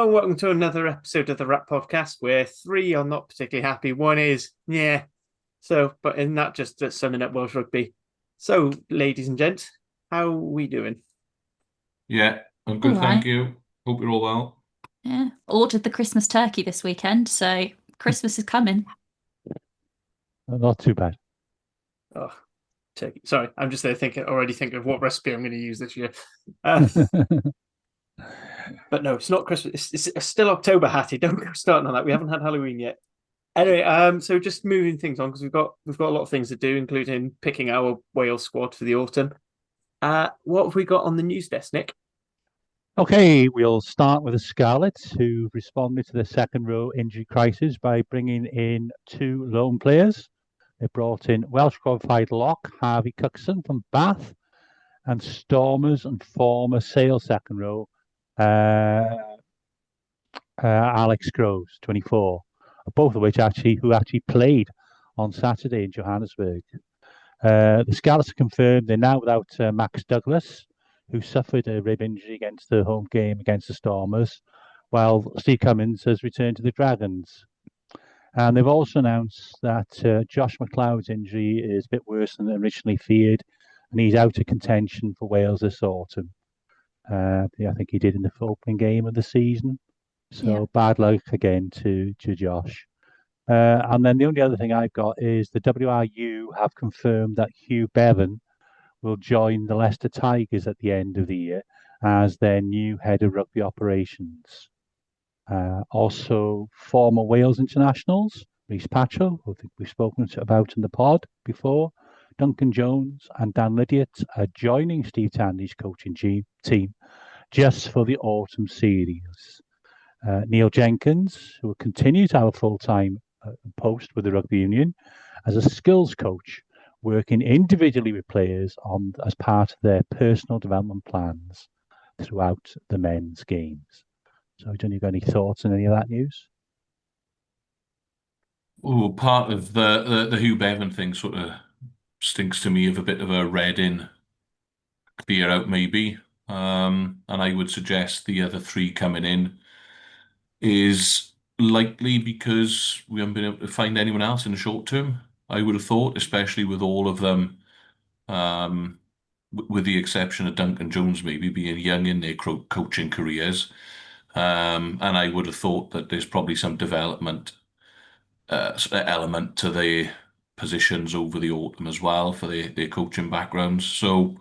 and welcome to another episode of the WRRAP Podcast where three are not particularly happy. One is, yeah. So, but in that, just summing up Welsh rugby. So, ladies and gents, how are we doing? Yeah, I'm All good, thank right. you. Hope you're all well. Yeah. Ordered the Christmas turkey this weekend, so Christmas is coming. Not too bad. Oh, turkey. Sorry, I'm just there already thinking of what recipe I'm going to use this year. But no, it's not Christmas. It's still October, Hattie. Don't go starting on that. We haven't had Halloween yet. Anyway, so just moving things on because we've got a lot of things to do, including picking our Wales squad for the autumn. What have we got on the news desk, Nick? Okay, we'll start with the Scarlets, who responded to the second row injury crisis by bringing in two loan players. They brought in Welsh qualified lock Harvey Cookson from Bath and Stormers and former Sale second row Alex Groves, 24, both of which who actually played on Saturday in Johannesburg. The Scarlets confirmed they're now without Max Douglas, who suffered a rib injury against the home game against the Stormers, while Steve Cummins has returned to the Dragons. And they've also announced that Josh McLeod's injury is a bit worse than originally feared, and he's out of contention for Wales this autumn. I think he did in the opening game of the season. So bad luck again to Josh. And then the only other thing I've got is the WRU have confirmed that Hugh Bevan will join the Leicester Tigers at the end of the year as their new head of rugby operations. Also, former Wales internationals, Rhys Patchell, who I think we've spoken about in the pod before, Duncan Jones and Dan Lydiate are joining Steve Tandy's coaching team just for the autumn series. Neil Jenkins, who will continue to have a full-time post with the rugby union as a skills coach, working individually with players as part of their personal development plans throughout the men's games. So, don't you got any thoughts on any of that news? Oh, part of the Hugh Bevan thing sort of stinks to me of a bit of a Reading clear out maybe. And I would suggest the other three coming in is likely because we haven't been able to find anyone else in the short term. I would have thought, especially with all of them, with the exception of Duncan Jones maybe being young in their coaching careers. And I would have thought that there's probably some development element to their positions over the autumn as well for their coaching backgrounds. So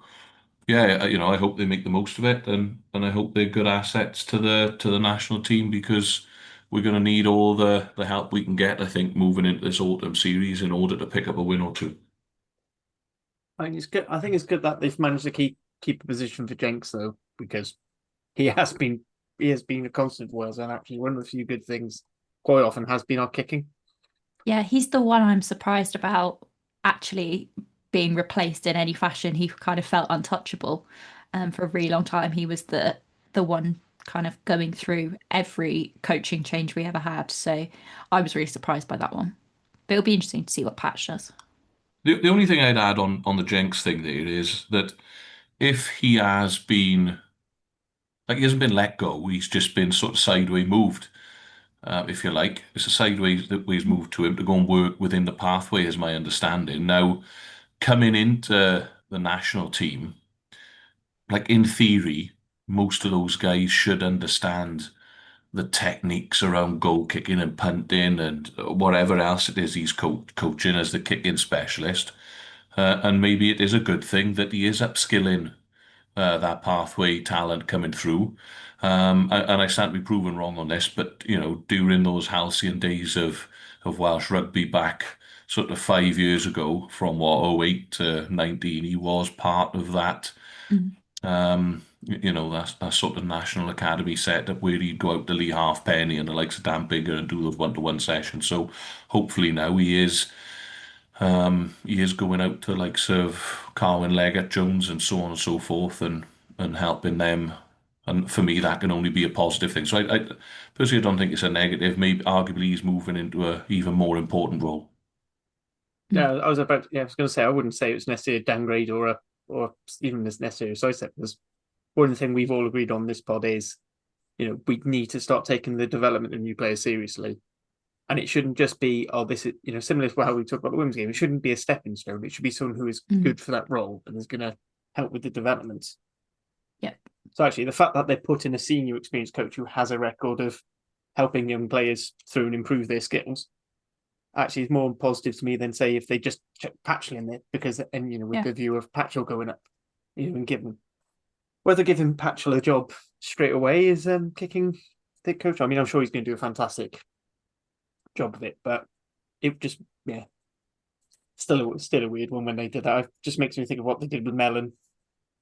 yeah, I hope they make the most of it, and I hope they're good assets to the national team because we're going to need all the help we can get, I think, moving into this autumn series in order to pick up a win or two. I think it's good. I think it's good that they've managed to keep a position for Jenks though, because he has been a constant for Wales, and actually one of the few good things quite often has been our kicking. Yeah, he's the one I'm surprised about actually being replaced in any fashion. He kind of felt untouchable. For a really long time, he was the one kind of going through every coaching change we ever had. So I was really surprised by that one. But it'll be interesting to see what Patch does. The only thing I'd add on the Jenks thing there is that if he has been he hasn't been let go, he's just been sort of sideways moved, if you like. It's a sideways that ways moved to him to go and work within the pathway, is my understanding. Now, coming into the national team, like in theory, most of those guys should understand the techniques around goal kicking and punting and whatever else it is he's coaching as the kicking specialist. And maybe it is a good thing that he is upskilling that pathway talent coming through. And I stand to be proven wrong on this, but during those halcyon days of Welsh rugby back sort of 5 years ago, from what 08 to 19, he was part of that. Mm. That sort of National Academy setup where he'd go out to Lee Halfpenny and the likes of Dan Bigger and do those one-to-one sessions. So hopefully now he is going out to likes of Carwyn Leggett, Jones, and so on and so forth, and helping them. And for me, that can only be a positive thing. So I personally don't think it's a negative. Maybe arguably he's moving into a even more important role. Yeah, I was going to say I wouldn't say it was necessarily a downgrade or even as necessary a sidestep, because one thing we've all agreed on this pod is we need to start taking the development of new players seriously. And it shouldn't just be, this is, similar to how we talk about the women's game. It shouldn't be a stepping stone. It should be someone who is good for that role and is going to help with the development. Yeah. So actually, the fact that they put in a senior experienced coach who has a record of helping young players through and improve their skills actually is more positive to me than, say, if they just chuck Patchley in there, because, with the view of Patchell going up, and whether giving Patchell a job straight away is kicking the coach. I mean, I'm sure he's going to do a fantastic job of it, but it just, still a weird one when they did that. It just makes me think of what they did with Mellon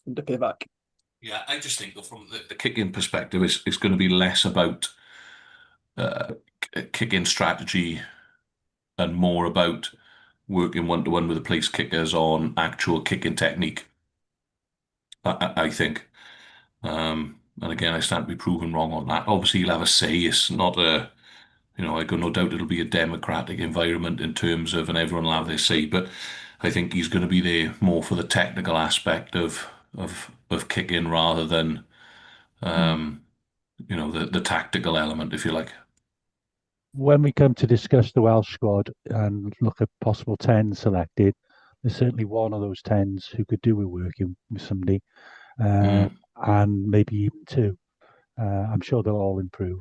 and Pivac. Yeah, I just think that from the kicking perspective, it's going to be less about kicking strategy and more about working one-to-one with the place kickers on actual kicking technique. I think. And again, I stand to be proven wrong on that. Obviously, he'll have a say. It's not a, I got no doubt it'll be a democratic environment in terms of, and everyone will have their say. But I think he's going to be there more for the technical aspect of kicking rather than, the tactical element, if you like. When we come to discuss the Welsh squad and look at possible 10 selected, there's certainly one of those 10s who could do with working with somebody, and maybe even two. I'm sure they'll all improve,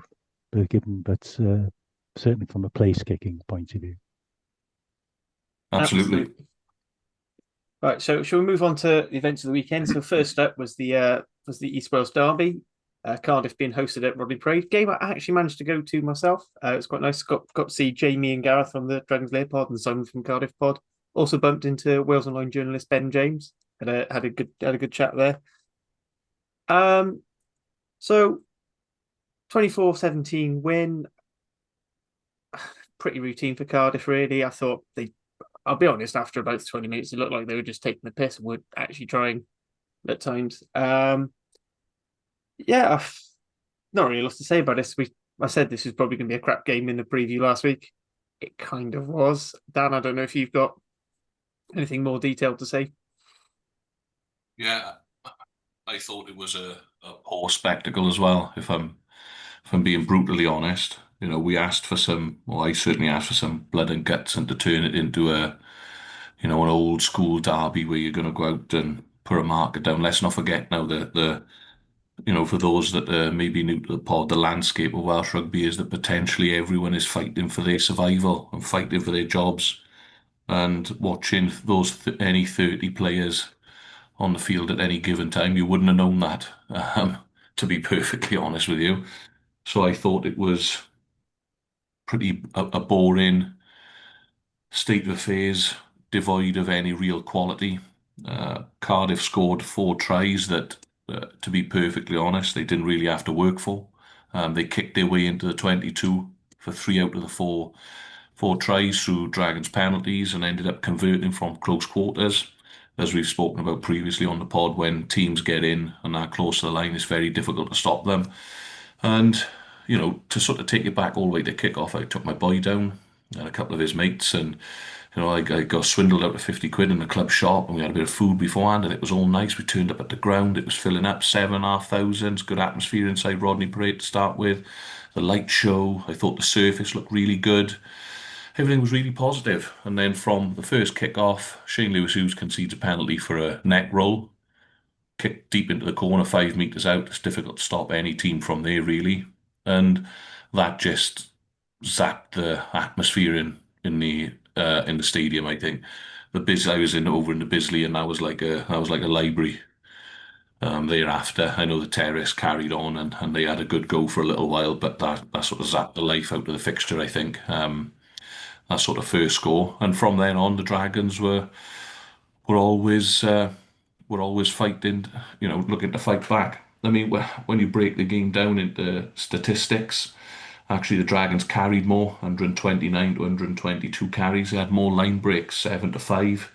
but certainly from a place kicking point of view. Absolutely. Right, so shall we move on to the events of the weekend? So first up was the East Wales Derby, Cardiff being hosted at Rodney Parade. Game I actually managed to go to myself. It was quite nice. Got to see Jamie and Gareth from the Dragons Lair pod and Simon from Cardiff pod. Also bumped into Wales Online journalist Ben James. Had a good chat there. So 24-17 win. Pretty routine for Cardiff, really. I thought I'll be honest, after about 20 minutes, it looked like they were just taking the piss and were actually trying at times. Not really a lot to say about this. I said this was probably going to be a crap game in the preview last week. It kind of was. Dan, I don't know if you've got anything more detailed to say. Yeah, I thought it was a poor spectacle as well, if I'm being brutally honest. We asked for I certainly asked for some blood and guts, and to turn it into an old school derby where you're going to go out and put a marker down. Let's not forget now that for those that are maybe new to the pod, the landscape of Welsh rugby is that potentially everyone is fighting for their survival and fighting for their jobs, and watching any 30 players on the field at any given time, you wouldn't have known that, to be perfectly honest with you. So I thought it was pretty a boring state of affairs, devoid of any real quality. Cardiff scored 4 tries that, to be perfectly honest, they didn't really have to work for. They kicked their way into the 22 for 3 out of the 4 tries through Dragons penalties, and ended up converting from close quarters. As we've spoken about previously on the pod, when teams get in and are close to the line, it's very difficult to stop them. And, to sort of take it back all the way to kick-off, I took my boy down and a couple of his mates, and, I got swindled out of 50 quid in the club shop, and we had a bit of food beforehand, and it was all nice. We turned up at the ground, it was filling up, 7,500, good atmosphere inside Rodney Parade to start with. The light show, I thought the surface looked really good. Everything was really positive. And then from the first kick-off, Shane Lewis-Hughes concedes a penalty for a neck roll. Kicked deep into the corner, 5 metres out. It's difficult to stop any team from there, really. And that just zapped the atmosphere in the stadium, I think. I was over in the Bisley, and that was like a library. Thereafter, I know the terrace carried on, and they had a good go for a little while, but that sort of zapped the life out of the fixture, I think. That sort of first score, and from then on, the Dragons were always fighting, looking to fight back. I mean, when you break the game down into statistics, actually the Dragons carried more, 129 to 122 carries. They had more line breaks, 7 to 5,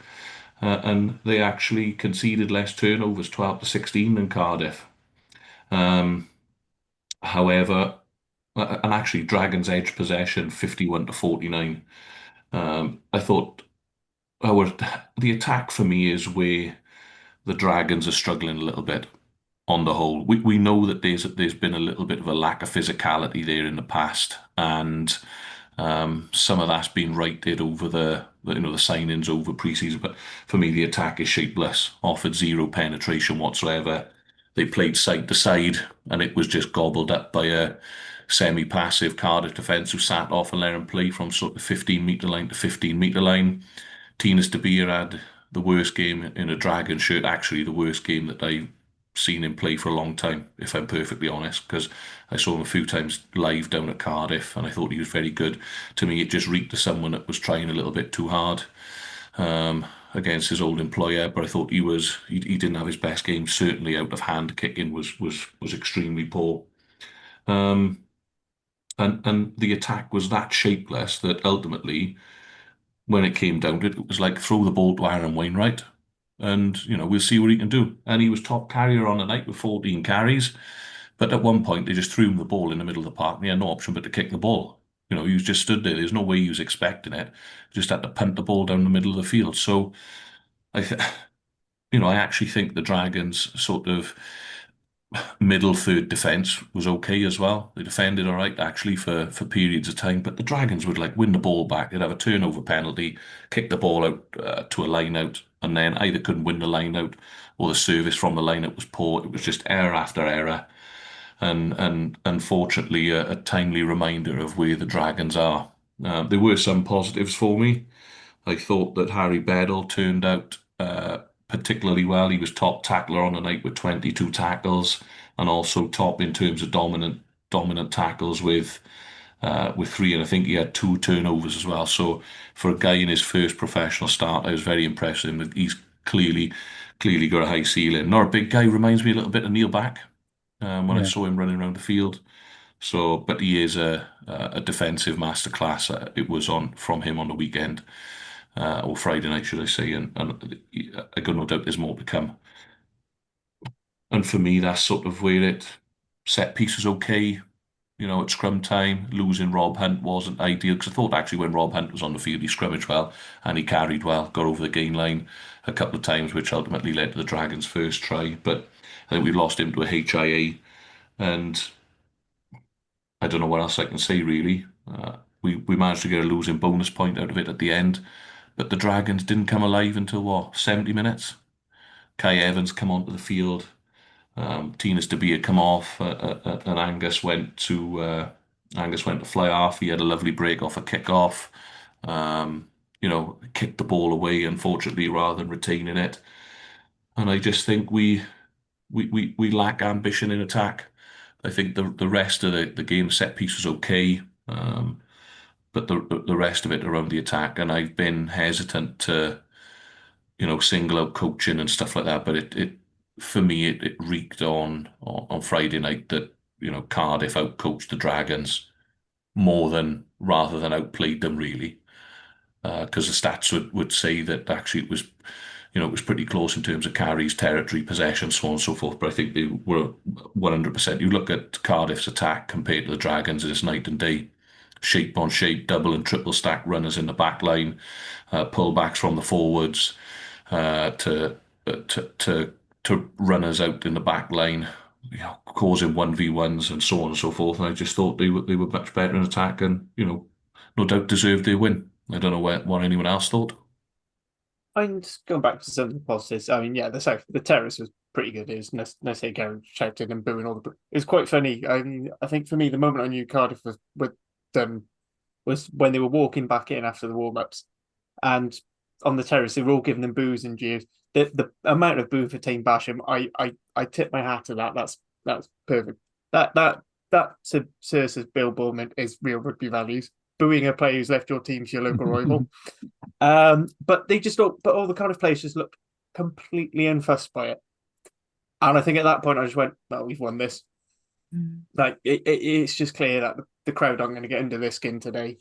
and they actually conceded less turnovers, 12 to 16 than Cardiff. However, and actually Dragons edged possession 51 to 49. I thought the attack for me is where the Dragons are struggling a little bit. on the whole. We know that there's been a little bit of a lack of physicality there in the past, and some of that's been righted over the signings over pre-season. But for me, the attack is shapeless, offered zero penetration whatsoever. They played side to side, and it was just gobbled up by a semi-passive Cardiff defence who sat off and let him play from sort of 15-metre line to 15-metre line. Tinas De Beer had the worst game in a Dragon shirt, actually the worst game that I've seen him play for a long time, if I'm perfectly honest, because I saw him a few times live down at Cardiff and I thought he was very good. To me, it just reeked of someone that was trying a little bit too hard against his old employer, but I thought he didn't have his best game. Certainly out of hand kicking was extremely poor. And the attack was that shapeless that ultimately, when it came down to it, it was like throw the ball to Aaron Wainwright and, we'll see what he can do. And he was top carrier on the night with 14 carries. But at one point, they just threw him the ball in the middle of the park and he had no option but to kick the ball. He was just stood there. There's no way he was expecting it. Just had to punt the ball down the middle of the field. So, I actually think the Dragons sort of middle third defence was okay as well. They defended all right actually for periods of time, but the Dragons would win the ball back. They'd have a turnover penalty, kick the ball out to a line out, and then either couldn't win the line out or the service from the line out was poor. It was just error after error, and unfortunately a timely reminder of where the Dragons are. There were some positives for me. I thought that Harry Beddle turned out particularly well. He was top tackler on the night with 22 tackles, and also top in terms of dominant tackles with 3, and I think he had 2 turnovers as well. So for a guy in his first professional start, I was very impressed with him. He's clearly got a high ceiling. Not a big guy, reminds me a little bit of Neil Back when I saw him running around the field. So, but he is a defensive masterclass. It was from him on the weekend. Or Friday night, should I say, and I got no doubt there's more to come. And for me, that's sort of where it set piece was okay. At scrum time, losing Rob Hunt wasn't ideal, because I thought actually when Rob Hunt was on the field, he scrummaged well and he carried well, got over the gain line a couple of times, which ultimately led to the Dragons' first try. But I think we lost him to a HIA, and I don't know what else I can say really. We managed to get a losing bonus point out of it at the end. But the Dragons didn't come alive until 70 minutes. Kai Evans come onto the field. Tinas De Beer come off, and Angus went to fly off. He had a lovely break off a kick off. Kicked the ball away, unfortunately, rather than retaining it. And I just think we lack ambition in attack. I think the rest of the game set piece was okay. But the rest of it around the attack, and I've been hesitant to, single out coaching and stuff like that. But it for me, it reeked on Friday night that Cardiff outcoached the Dragons rather than outplayed them really, because the stats would say that actually it was. It was pretty close in terms of carries, territory, possession, so on and so forth. But I think they were 100%. You look at Cardiff's attack compared to the Dragons, it's night and day. Shape on shape, double and triple stack runners in the back line, pullbacks from the forwards to runners out in the back line, causing 1v1s and so on and so forth. And I just thought they were much better in attack, and no doubt deserved their win. I don't know what anyone else thought. I'm just going back to some of the positives. I mean, the terrace was pretty good. It was nice to hear Gary shouting and booing all the. It was quite funny. I mean, I think for me, the moment I knew Cardiff was when they were walking back in after the warm-ups, and on the terrace they were all giving them boos and jeers. The amount of boo for Tame Basham, I tip my hat to that. That's perfect. That to Cersei's Bill Bullman is real rugby values. Booing a player who's left your team to your local rival. But all the Cardiff players just looked completely unfussed by it. And I think at that point I just went, well, we've won this. It's just clear that the crowd aren't going to get under their skin today.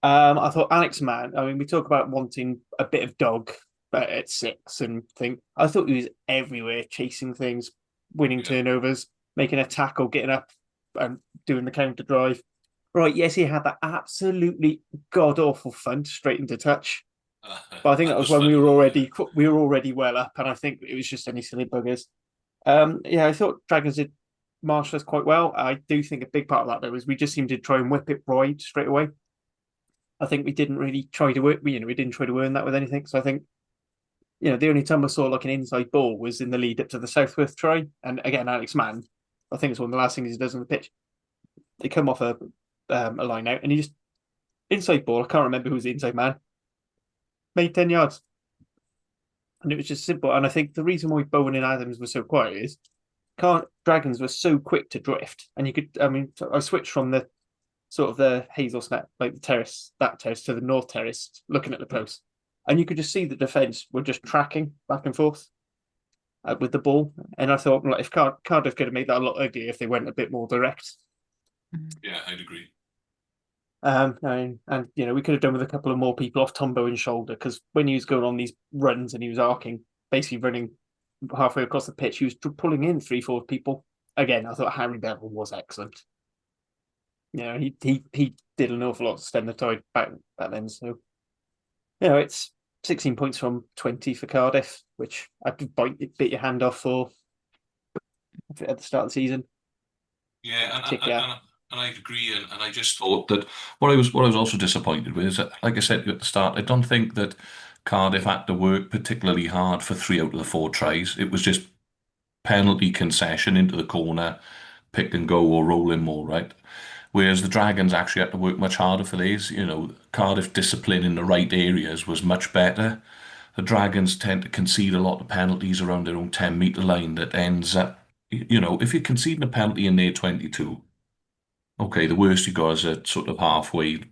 I thought Alex Mann, I mean, we talk about wanting a bit of dog at 6 and think, I thought he was everywhere, chasing things, winning turnovers, making a tackle, getting up and doing the counter drive. Right, yes, he had that absolutely god-awful fun straight into touch. But I think that was when we were already well up, and I think it was just any silly buggers. Yeah, I thought Dragons did marshal us quite well. I do think a big part of that though is we just seemed to try and whip it wide straight away. I think we didn't really try to work. We didn't try to earn that with anything. So I think the only time I saw like an inside ball was in the lead up to the Southworth try. And again, Alex Mann, I think it's one of the last things he does on the pitch. They come off a line out and he just inside ball. I can't remember who was the inside man. Made 10 yards. And it was just simple. And I think the reason why Bowen and Adams were so quiet is Dragons were so quick to drift. And you could, I switched from the sort of the Hazel Snap, like the terrace, that terrace to the North Terrace, looking at the post. And you could just see the defence were just tracking back and forth with the ball. And I thought, like, if Cardiff could have made that a lot uglier if they went a bit more direct. Yeah, I'd agree. And we could have done with a couple of more people off Tom Bowen's shoulder, because when he was going on these runs and he was arcing, basically running halfway across the pitch, he was pulling in 3-4 people. Again, I thought Harry Bevel was excellent. He did an awful lot to stem the tide back then. So, it's 16 points from 20 for Cardiff, which I could bit your hand off for at the start of the season. Yeah, and I agree, and I just thought that what I was also disappointed with is that, like I said at the start, I don't think that Cardiff had to work particularly hard for 3 out of the 4 tries. It was just penalty concession into the corner, pick and go or roll in more, right? Whereas the Dragons actually had to work much harder for these. Cardiff discipline in the right areas was much better. The Dragons tend to concede a lot of penalties around their own 10-metre line that ends up, if you're conceding a penalty in their 22, okay, the worst you got is a sort of halfway,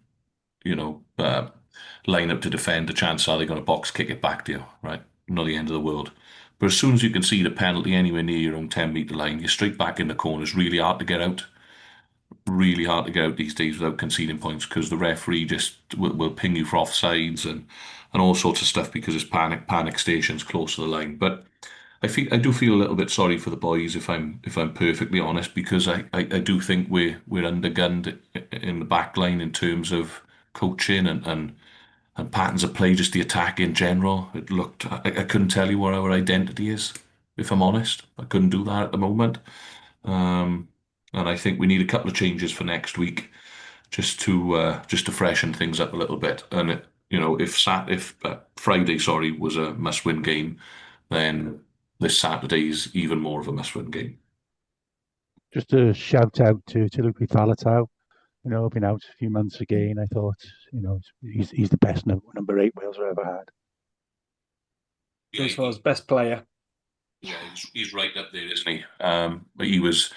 line up to defend. The chance are they're going to box kick it back to you, right? Not the end of the world. But as soon as you concede a penalty anywhere near your own 10-metre line, you're straight back in the corner. It's really hard to get out. Really hard to get out these days without conceding points, because the referee just will ping you for offsides and all sorts of stuff, because it's panic stations close to the line. But I do feel a little bit sorry for the boys, if I'm perfectly honest, because I do think we're undergunned in the back line in terms of coaching and patterns of play, just the attack in general. It looked, I couldn't tell you what our identity is, if I'm honest. I couldn't do that at the moment. And I think we need a couple of changes for next week, just to freshen things up a little bit. And if Friday, was a must-win game, then this Saturday is even more of a must-win game. Just a shout out to Luke Falatau. Been out a few months again. I thought, he's the best number 8 Wales have ever had. Yeah, as far as best player. Yeah, he's right up there, isn't he? But he was.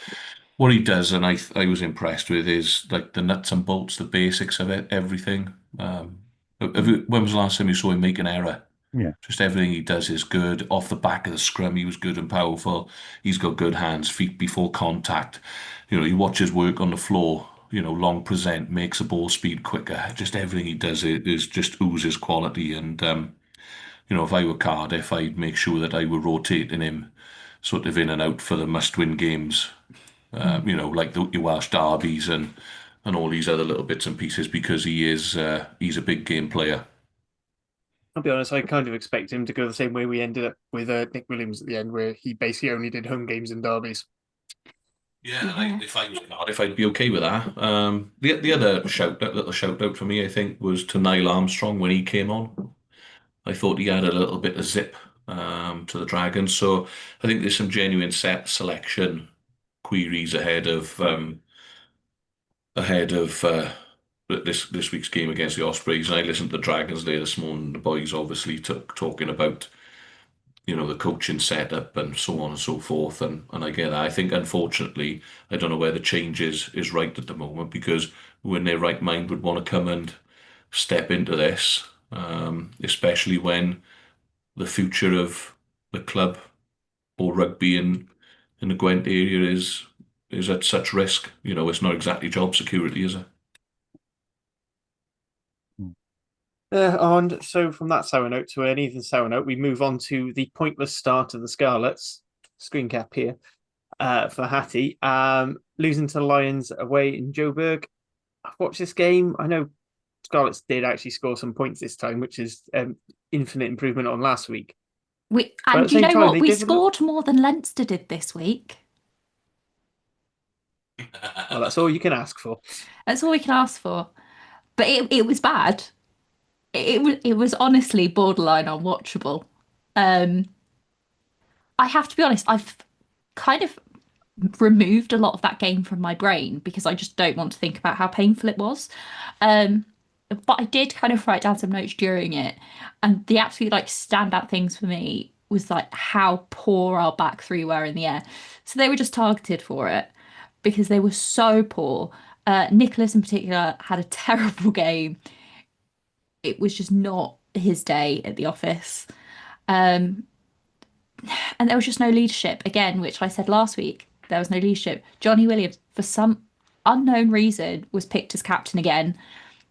What he does, and I was impressed with, is like the nuts and bolts, the basics of it, everything. When was the last time you saw him make an error? Yeah. Just everything he does is good. Off the back of the scrum, he was good and powerful. He's got good hands, feet before contact. You watch his work on the floor, long present, makes the ball speed quicker. Just everything he does is just oozes quality. And, if I were Cardiff, I'd make sure that I were rotating him sort of in and out for the must-win games. Like the Welsh derbies and all these other little bits and pieces, because he's a big game player. I'll be honest, I kind of expect him to go the same way we ended up with Nick Williams at the end, where he basically only did home games and derbies. Yeah, and if I was Cardiff, I'd be okay with that. The other little shout out for me, I think, was to Niall Armstrong when he came on. I thought he had a little bit of zip to the Dragons, so I think there's some genuine selection queries ahead of this week's game against the Ospreys. And I listened to the Dragons there this morning. The boys obviously talking about the coaching setup and so on and so forth. And I get that. I think, unfortunately, I don't know where the change is right at the moment, because who in their right mind would want to come and step into this, especially when the future of the club or rugby in the Gwent area is at such risk. It's not exactly job security, is it? And so from that sour note to an even sour note, we move on to the pointless start of the Scarlets. Screen cap here for Hattie. Losing to the Lions away in Joburg. I've watched this game. I know Scarlets did actually score some points this time, which is infinite improvement on last week. at And the do you same know time, what? they We did a lot. scored more than Leinster did this week. Well, that's all you can ask for. That's all we can ask for. But it was bad. It was honestly borderline unwatchable. Um, I have to be honest, I've kind of removed a lot of that game from my brain because I just don't want to think about how painful it was. Um, but I did kind of write down some notes during it, and the absolute like standout things for me was like how poor our back three were in the air. So they were just targeted for it because they were so poor. Nicholas in particular had a terrible game. It was just not his day at the office. Um, and there was just no leadership again, which I said last week. There was no leadership. Johnny Williams, for some unknown reason, was picked as captain again.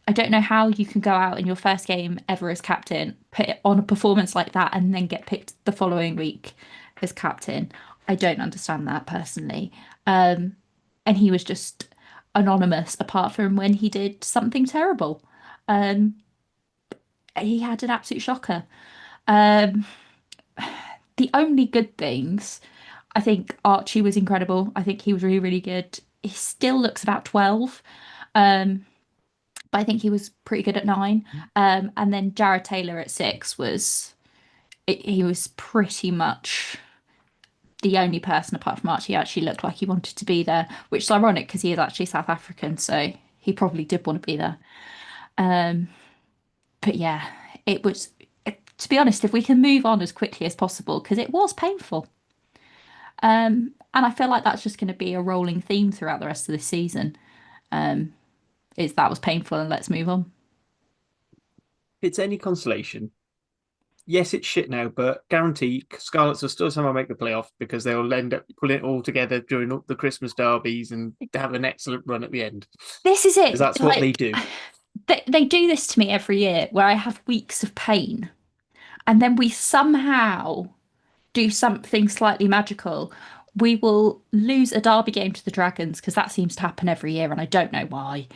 I don't know how you can go out in your first game ever as captain, put it on a performance like that, and then get picked the following week as captain. I don't understand that personally. And he was just anonymous apart from when he did something terrible. Um, he had an absolute shocker. Um, the only good things, I think Archie was incredible. I think he was really, really good. He still looks about 12. Um, but I think he was pretty good at 9. And then Jared Taylor at 6 he was pretty much the only person apart from Archie who actually looked like he wanted to be there, which is ironic because he is actually South African, so he probably did want to be there. But yeah, it was, to be honest, if we can move on as quickly as possible, because it was painful. And I feel like that's just going to be a rolling theme throughout the rest of this season. Is that was painful and let's move on. If it's any consolation, yes, it's shit now, but guarantee Scarlets will still somehow make the playoff because they'll end up putting it all together during the Christmas derbies and have an excellent run at the end. This is it. Because that's what they do. They do this to me every year where I have weeks of pain and then we somehow do something slightly magical. We will lose a derby game to the Dragons because that seems to happen every year and I don't know why.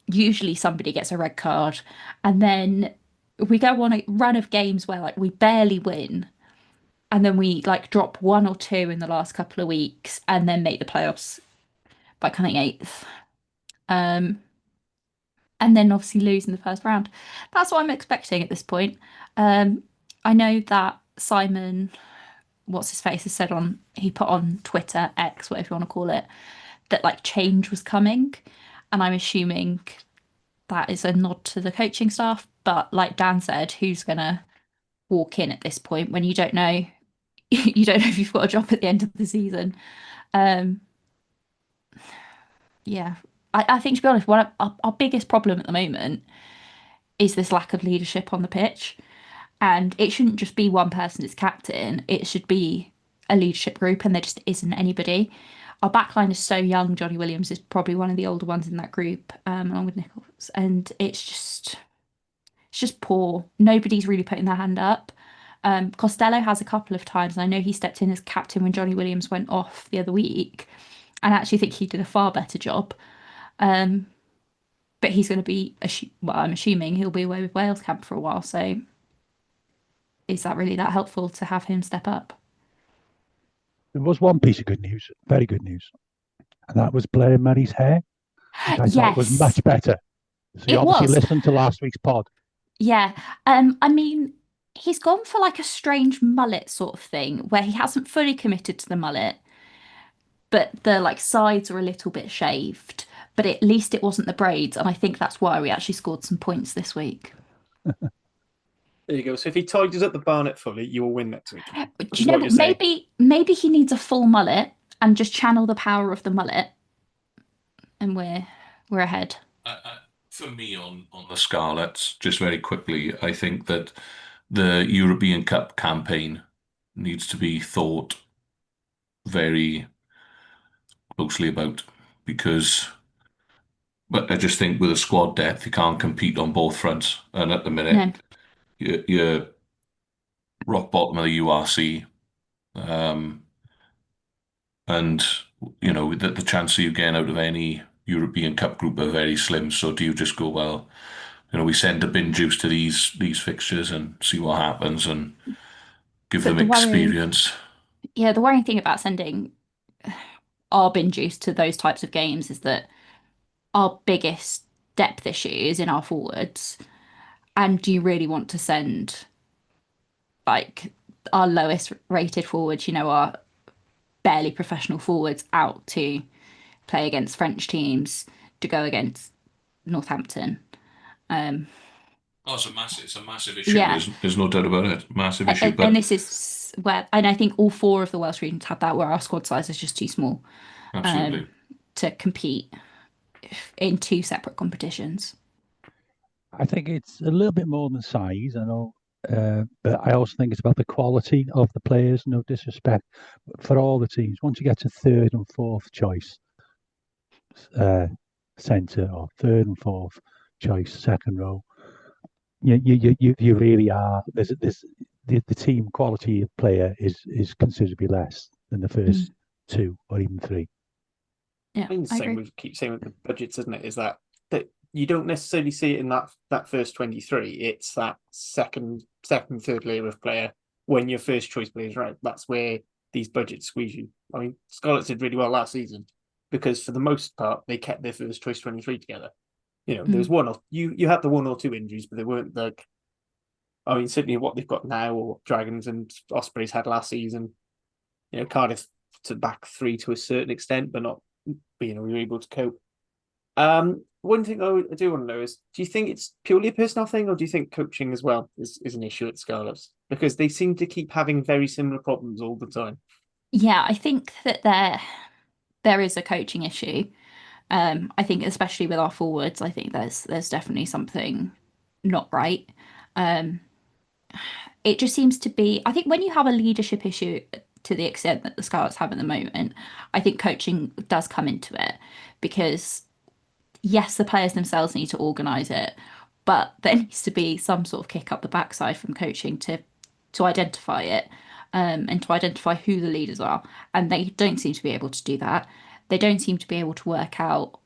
Usually somebody gets a red card and then we go on a run of games where like we barely win and then we like drop 1 or 2 in the last couple of weeks and then make the playoffs by coming 8th. And then obviously lose in the first round. That's what I'm expecting at this point. I know that Simon, what's his face, has said he put on Twitter, X, whatever you want to call it, that like change was coming. And I'm assuming that is a nod to the coaching staff. But like Dan said, who's going to walk in at this point when you don't know? You don't know if you've got a job at the end of the season. Yeah, I think to be honest, one of our biggest problem at the moment is this lack of leadership on the pitch. And it shouldn't just be one person as captain, it should be a leadership group, and there just isn't anybody. Our backline is so young. Johnny Williams is probably one of the older ones in that group, along with Nichols, and it's just poor. Nobody's really putting their hand up. Costello has a couple of times, and I know he stepped in as captain when Johnny Williams went off the other week, and I actually think he did a far better job. But he's going to be, well, I'm assuming he'll be away with Wales camp for a while. So is that really that helpful to have him step up? There was one piece of good news, very good news, and that was Blair Murray's hair. Which I thought was much better. So you obviously listened to last week's pod. Yeah. I mean, he's gone for like a strange mullet sort of thing where he hasn't fully committed to the mullet, but the like sides are a little bit shaved. But at least it wasn't the braids, and I think that's why we actually scored some points this week. There you go. So if he tidies up the Barnet fully, you will win next week. Do you know, maybe he needs a full mullet and just channel the power of the mullet, and we're ahead. For me, on the Scarlets, just very quickly, I think that the European Cup campaign needs to be thought very closely about but I just think with a squad depth, you can't compete on both fronts. And at the minute, you're rock bottom of the URC. And, you know, the chance of you getting out of any European Cup group are very slim. So do you just go, well, we send a bin juice to these fixtures and see what happens? And give But them the worrying, experience. yeah, the worrying thing about sending our bin juice to those types of games is that our biggest depth issue is in our forwards. And do you really want to send like our lowest rated forwards, our barely professional forwards out to play against French teams, to go against Northampton? Oh, it's a massive issue. Yeah. There's no doubt about it. Massive issue. And But this is where, and I think all four of the Welsh regions have that, where our squad size is just too small absolutely. to compete in two separate competitions. I think it's a little bit more than size, I know, but I also think it's about the quality of the players. No disrespect for all the teams. Once you get to third and fourth choice centre, or third and fourth choice second row, you really are. There's the team quality of player is considerably less than the first two or even three. Yeah, I mean, the same we keep saying with the budgets, isn't it? Is that you don't necessarily see it in that first 23. It's that second, third layer of player when your first choice players right. That's where these budgets squeeze you. I mean, Scarlets did really well last season because for the most part they kept their first choice 23 together. There was one or you had the one or two injuries, but they weren't like. I mean, certainly what they've got now, or what Dragons and Ospreys had last season. Cardiff to back three to a certain extent, but not. We were able to cope. One thing I do want to know is, do you think it's purely a personnel thing, or do you think coaching as well is an issue at Scarlets? Because they seem to keep having very similar problems all the time. Yeah, I think that there is a coaching issue. I think especially with our forwards, I think there's definitely something not right. It just seems to be, I think when you have a leadership issue to the extent that the Scarlets have at the moment, I think coaching does come into it, because yes, the players themselves need to organise it, but there needs to be some sort of kick up the backside from coaching to identify it, and to identify who the leaders are. And they don't seem to be able to do that. They don't seem to be able to work out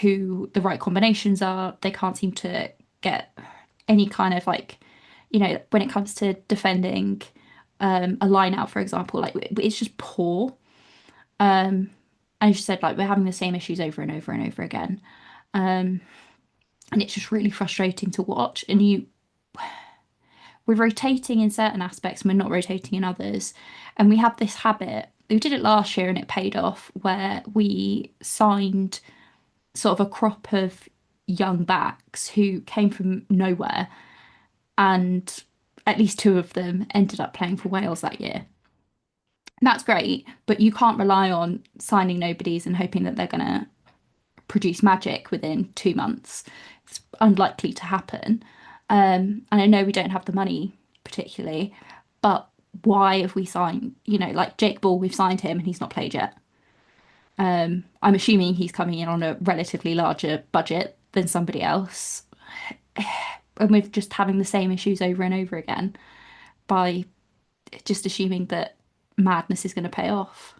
who the right combinations are. They can't seem to get any kind of when it comes to defending a line out, for example, it's just poor. As you said, we're having the same issues over and over and over again. And it's just really frustrating to watch. And we're rotating in certain aspects and we're not rotating in others. And we have this habit. We did it last year and it paid off, where we signed sort of a crop of young backs who came from nowhere, and at least two of them ended up playing for Wales that year. And that's great, but you can't rely on signing nobodies and hoping that they're going to produce magic within 2 months. It's unlikely to happen. And I know we don't have the money particularly, but why have we signed, like Jake Ball, we've signed him and he's not played yet. I'm assuming he's coming in on a relatively larger budget than somebody else. And we're just having the same issues over and over again by just assuming that madness is going to pay off.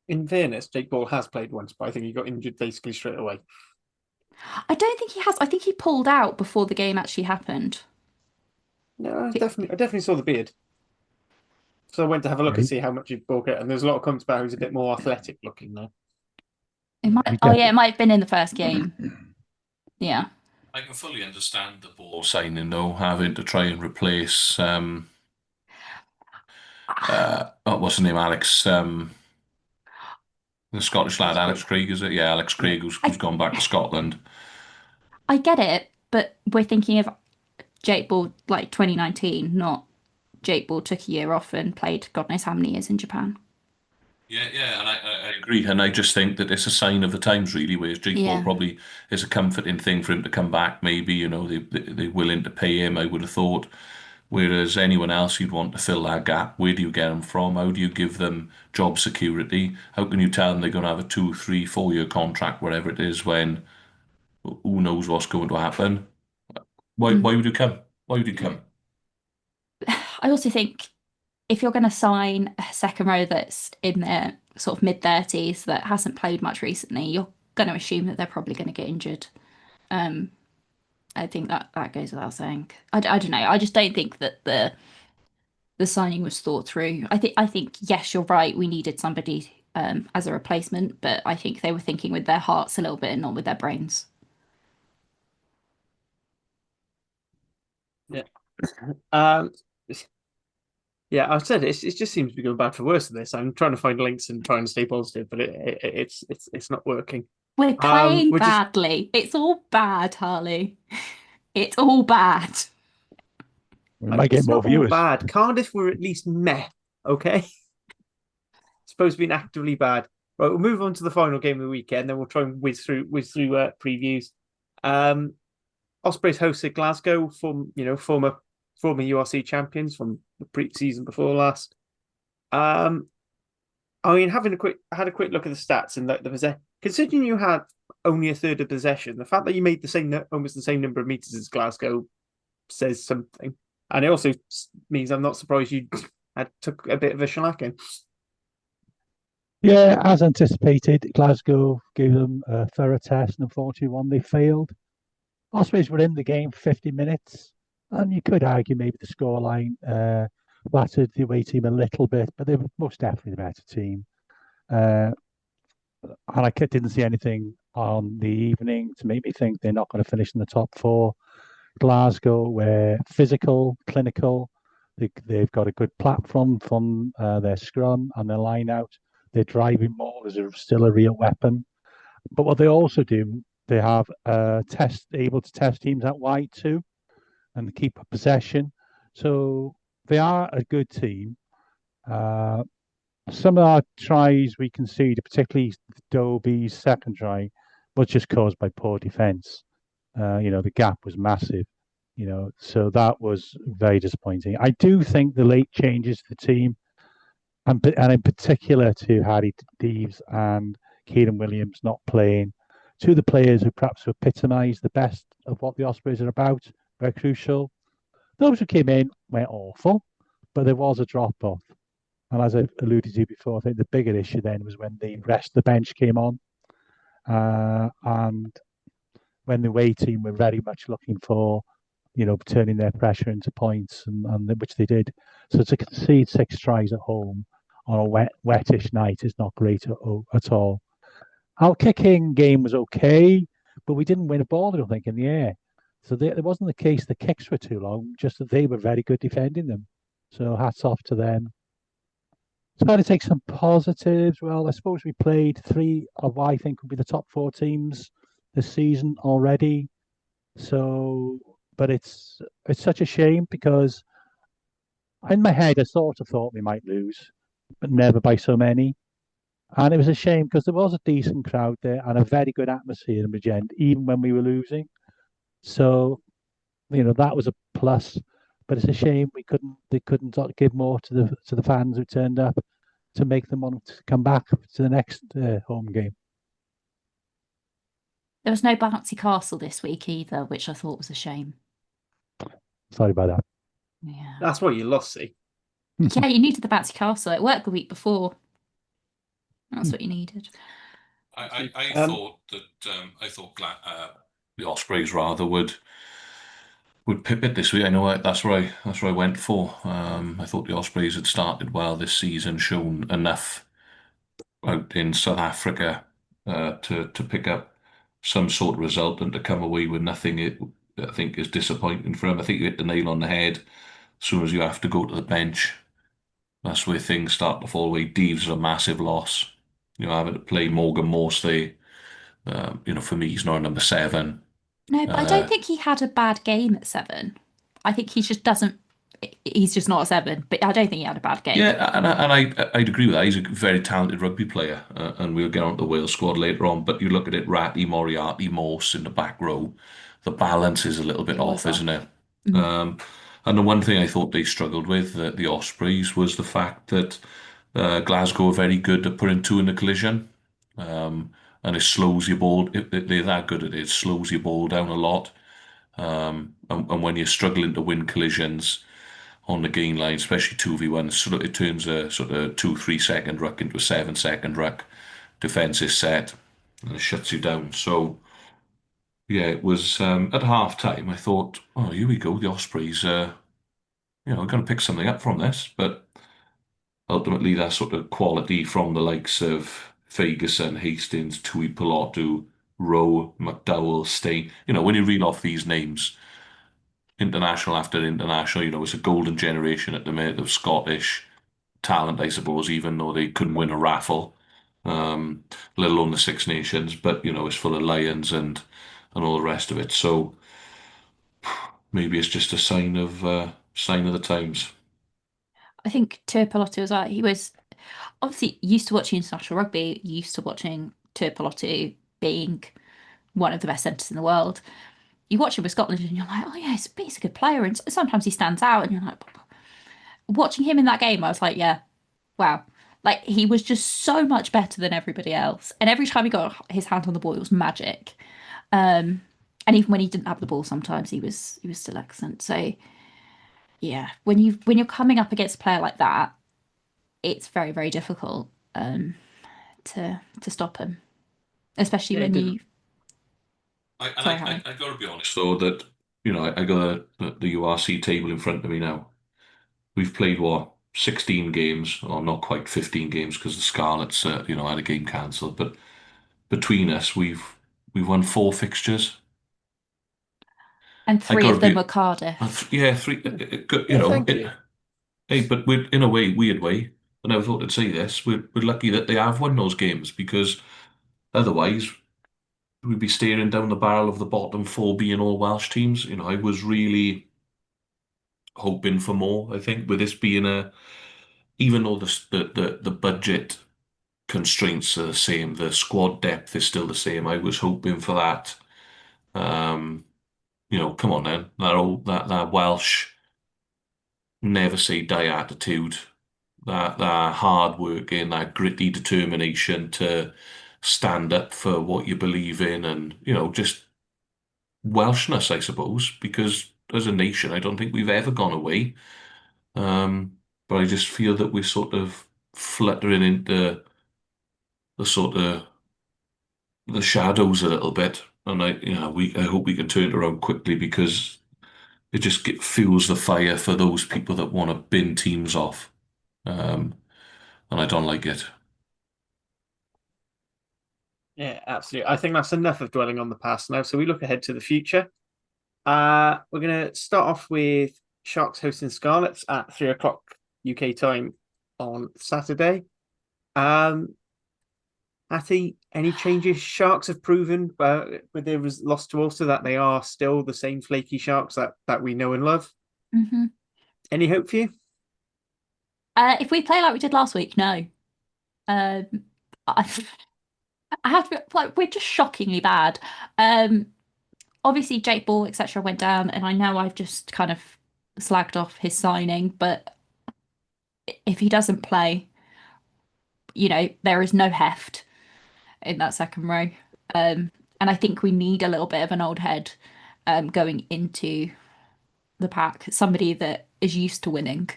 In fairness, Jake Ball has played once, but I think he got injured basically straight away. I don't think he has. I think he pulled out before the game actually happened. No, I definitely saw the beard. So I went to have a look and see how much he'd bulk it, and there's a lot of comments about who's a bit more athletic looking now. It might. Oh yeah, it might have been in the first game. Yeah. I can fully understand the Ball signing, though, having to try and replace what's his name, Alex, the Scottish lad, Alex Craig, is it? Yeah, Alex Craig, who's gone back to Scotland. I get it, but we're thinking of Jake Ball 2019, not Jake Ball took a year off and played God knows how many years in Japan. Yeah, and I agree, and I just think that it's a sign of the times, really. Whereas Jake Ball probably is a comforting thing for him to come back. Maybe they're willing to pay him, I would have thought. Whereas anyone else you'd want to fill that gap, where do you get them from? How do you give them job security? How can you tell them they're going to have a 2, 3, 4 year contract, whatever it is, when who knows what's going to happen? Why would you come? Why would you come? I also think if you're going to sign a second row that's in their sort of mid-30s that hasn't played much recently, you're going to assume that they're probably going to get injured. I think that goes without saying. I don't know. I just don't think that the signing was thought through. I think yes, you're right. We needed somebody as a replacement, but I think they were thinking with their hearts a little bit and not with their brains. Yeah. Um, yeah, I said it just seems to be going bad for worse than this. I'm trying to find links and trying to stay positive, but it's not working. We're playing we're just badly. It's all bad, Harley. It's all bad. We might get it's more not all viewers. bad. Cardiff were at least meh. Okay, supposed to be actively bad. Right, we'll move on to the final game of the weekend, then we'll try and whiz through previews. Ospreys hosted Glasgow, former URC champions from the pre-season before last. I mean, had a quick look at the stats, and considering you had only a third of possession, the fact that you made almost the same number of meters as Glasgow says something, and it also means I'm not surprised you took a bit of a shellacking. Yeah, as anticipated, Glasgow gave them a thorough test, and unfortunately, they failed. Ospreys were in the game for 50 minutes, and you could argue maybe the scoreline flattered the away team a little bit, but they were most definitely the better team. And I didn't see anything on the evening to make me think they're not going to finish in the top four. Glasgow were physical, clinical. They've got a good platform from their scrum and their line out. Their driving maul is still a real weapon. But what they also do, they have able to test teams out wide too, and keep possession. So they are a good team. Some of our tries we conceded, particularly Dobie's second try, was just caused by poor defence. The gap was massive. So that was very disappointing. I do think the late changes to the team, and in particular to Harry Deves and Kieran Williams not playing, two of the players who perhaps epitomise the best of what the Ospreys are about, were crucial. Those who came in weren't awful, but there was a drop off. And as I alluded to before, I think the bigger issue then was when the rest of the bench came on, and when the away team were very much looking for, turning their pressure into points, and which they did. So to concede 6 tries at home on a wettish night is not great at all. Our kicking game was okay, but we didn't win a ball, I don't think, in the air. So it wasn't the case the kicks were too long, just that they were very good defending them. So hats off to them. Trying to take some positives. Well, I suppose we played 3 of what I think would be the top 4 teams this season already. So, but it's such a shame because in my head I sort of thought we might lose, but never by so many. And it was a shame because there was a decent crowd there and a very good atmosphere in Regent, even when we were losing. So, that was a plus. But it's a shame they couldn't give more to the fans who turned up to make them want to come back to the next home game. There was no bouncy castle this week either, which I thought was a shame. Sorry about that. Yeah. That's what you lost, see. Yeah, you needed the bouncy castle. It worked the week before. That's what you needed. I thought that the Ospreys rather would pip it this week. I know that's where I went for. I thought the Ospreys had started well this season, shown enough out in South Africa to pick up some sort of result, and to come away with nothing, I think is disappointing for him. I think you hit the nail on the head. As soon as you have to go to the bench, that's where things start to fall away. Deves is a massive loss. Having to play Morgan Morse there. For me, he's not number 7. No, but I don't think he had a bad game at 7. I think he just doesn't. He's just not a 7. But I don't think he had a bad game. Yeah, and I'd agree with that. He's a very talented rugby player, and we'll get on to the Wales squad later on. But you look at it, Ratty, Moriarty, Morse in the back row. The balance is a little bit off, isn't it? Mm-hmm. And the one thing I thought they struggled with, the Ospreys, was the fact that Glasgow are very good at putting 2 in the collision. And it slows your ball. They're that good at it. It slows your ball down a lot. And when you're struggling to win collisions on the gain line, especially 2v1, it turns a sort of 2-3 second ruck into a 7 second ruck. Defence is set and it shuts you down. So yeah, it was at half time. I thought, oh, here we go. The Ospreys, going to pick something up from this. But ultimately, that sort of quality from the likes of Ferguson, Hastings, Tui Pilotu, Rowe, McDowell, Stein. When you reel off these names, international after international, it's a golden generation at the minute of Scottish talent, I suppose, even though they couldn't win a raffle, let alone the Six Nations. But it's full of lions and all the rest of it. So maybe it's just a sign of the times. I think Tuipulotu as well. He was obviously used to watching international rugby, used to watching Tuipulotu being one of the best centres in the world. You watch him with Scotland and you're like, oh yeah, he's a good player. And sometimes he stands out and you're like, watching him in that game, I was like, yeah, wow. Like he was just so much better than everybody else. And every time he got his hand on the ball, it was magic. And even when he didn't have the ball, sometimes he was still excellent. So yeah, when you're coming up against a player like that, it's very, very difficult to stop him. Especially Yeah, when it you Sorry, Harry. I got to be honest though that I got the URC table in front of me now. We've played what 16 games, or not quite 15 games because the Scarlets had a game cancelled. But between us, we've won 4 fixtures. And I three got of to them be were Cardiff. yeah, three. thank you. Hey, but we're in a weird way. I never thought I'd say this. We're lucky that they have won those games because otherwise we'd be staring down the barrel of the bottom 4 being all Welsh teams. I was really hoping for more. I think with this being even though the budget constraints are the same, the squad depth is still the same. I was hoping for that. Um, come on then, that Welsh never say die attitude, that hard working, that gritty determination to stand up for what you believe in, and just Welshness, I suppose, because as a nation, I don't think we've ever gone away. But I just feel that we're sort of fluttering into the sort of the shadows a little bit, and I hope we can turn it around quickly because it just fuels the fire for those people that want to bin teams off, and I don't like it. Yeah, absolutely. I think that's enough of dwelling on the past now. So we look ahead to the future. We're going to start off with Sharks hosting Scarlets at 3 o'clock UK time on Saturday. Hattie, any changes? Sharks have proven with their loss to Ulster that they are still the same flaky Sharks that we know and love. Mm-hmm. Any hope for you? If we play like we did last week, no. I, I have to be like we're just shockingly bad. Obviously Jake Ball, etc. went down, and I know I've just kind of slagged off his signing, but if he doesn't play, there is no heft in that second row. And I think we need a little bit of an old head going into the pack, somebody that is used to winning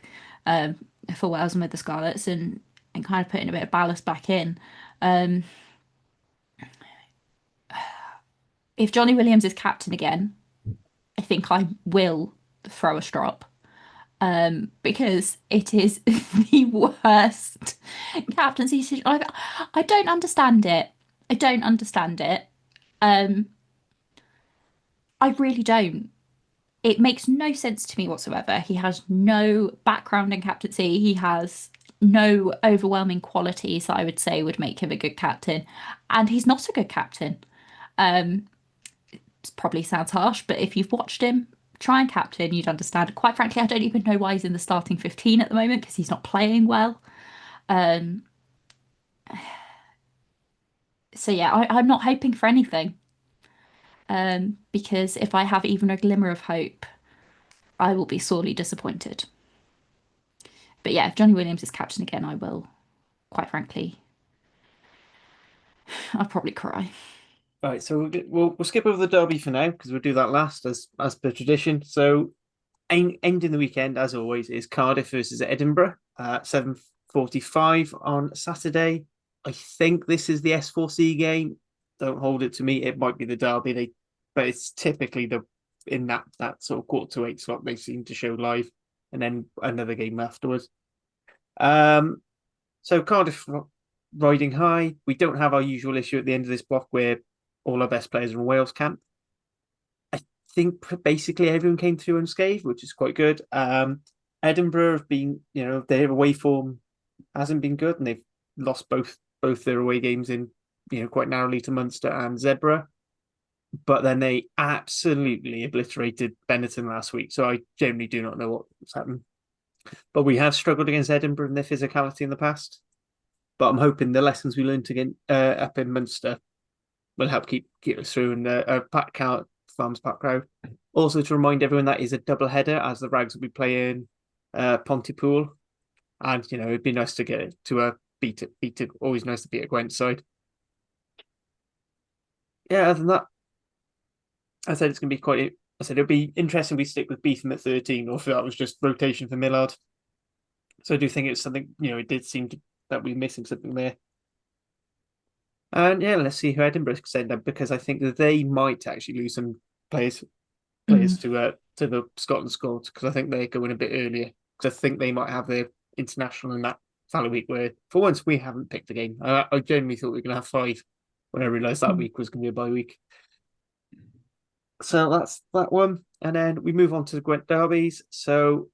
for Wales and with the Scarlets, and kind of putting a bit of ballast back in. If Johnny Williams is captain again, I think I will throw a strop. Because it is the worst captaincy decision. I don't understand it. I don't understand it. I really don't. It makes no sense to me whatsoever. He has no background in captaincy. He has no overwhelming qualities that I would say would make him a good captain. And he's not a good captain. It probably sounds harsh, but if you've watched him try and captain, you'd understand. Quite frankly, I don't even know why he's in the starting 15 at the moment because he's not playing well. So yeah, I'm not hoping for anything. Because if I have even a glimmer of hope, I will be sorely disappointed. But yeah, if Johnny Williams is captain again, I will, quite frankly, I'll probably cry. Right, so we'll skip over the derby for now because we'll do that last as per tradition. So ending the weekend, as always, is Cardiff versus Edinburgh at 7:45 on Saturday. I think this is the S4C game. Don't hold it to me. It might be the derby. They but it's typically in that sort of 7:45 slot they seem to show live, and then another game afterwards. So Cardiff riding high. We don't have our usual issue at the end of this block where all our best players are in Wales camp. I think basically everyone came through unscathed, which is quite good. Edinburgh have been, their away form hasn't been good, and they've lost both their away games in, quite narrowly to Munster and Zebra. But then they absolutely obliterated Benetton last week. So I generally do not know what's happened. But we have struggled against Edinburgh and their physicality in the past. But I'm hoping the lessons we learned again up in Munster will help keep us through. And a packed Farms Park crowd. Also to remind everyone that is a double header, as the Rags will be playing Pontypool. And, it'd be nice to get to beat it. Always nice to beat a Gwent side. Yeah, other than that, I said it's going to be quite. I said it'll be interesting if we stick with Beetham at 13, or if that was just rotation for Millard. So I do think it's something. It did seem that we're missing something there. And yeah, let's see who Edinburgh send up, because I think that they might actually lose some players to the Scotland squad, because I think they're going a bit earlier. Because I think they might have their international in that Fallow week, where for once we haven't picked a game. I genuinely thought we were going to have 5 when I realised that week was going to be a bye week. So that's that one. And then we move on to the Gwent derbies. So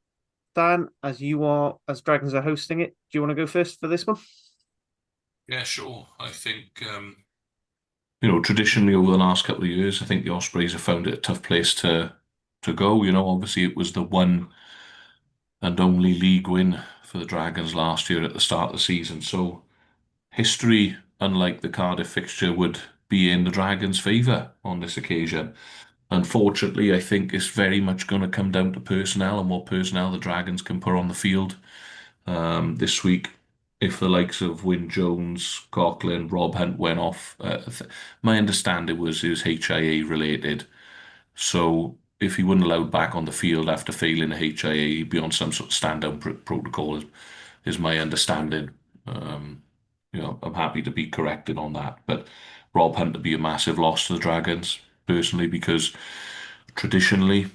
Dan, as Dragons are hosting it, do you want to go first for this one? Yeah, sure. I think, traditionally over the last couple of years, I think the Ospreys have found it a tough place to go. Obviously it was the one and only league win for the Dragons last year at the start of the season. So history, unlike the Cardiff fixture, would be in the Dragons' favour on this occasion. Unfortunately, I think it's very much going to come down to personnel and what personnel the Dragons can put on the field this week. If the likes of Wyn Jones, Coughlin, Rob Hunt went off, my understanding was it was HIA related. So if he wasn't allowed back on the field after failing a HIA, he'd be on some sort of stand-down protocol, is my understanding. I'm happy to be corrected on that. But Rob Hunt would be a massive loss to the Dragons, personally, because traditionally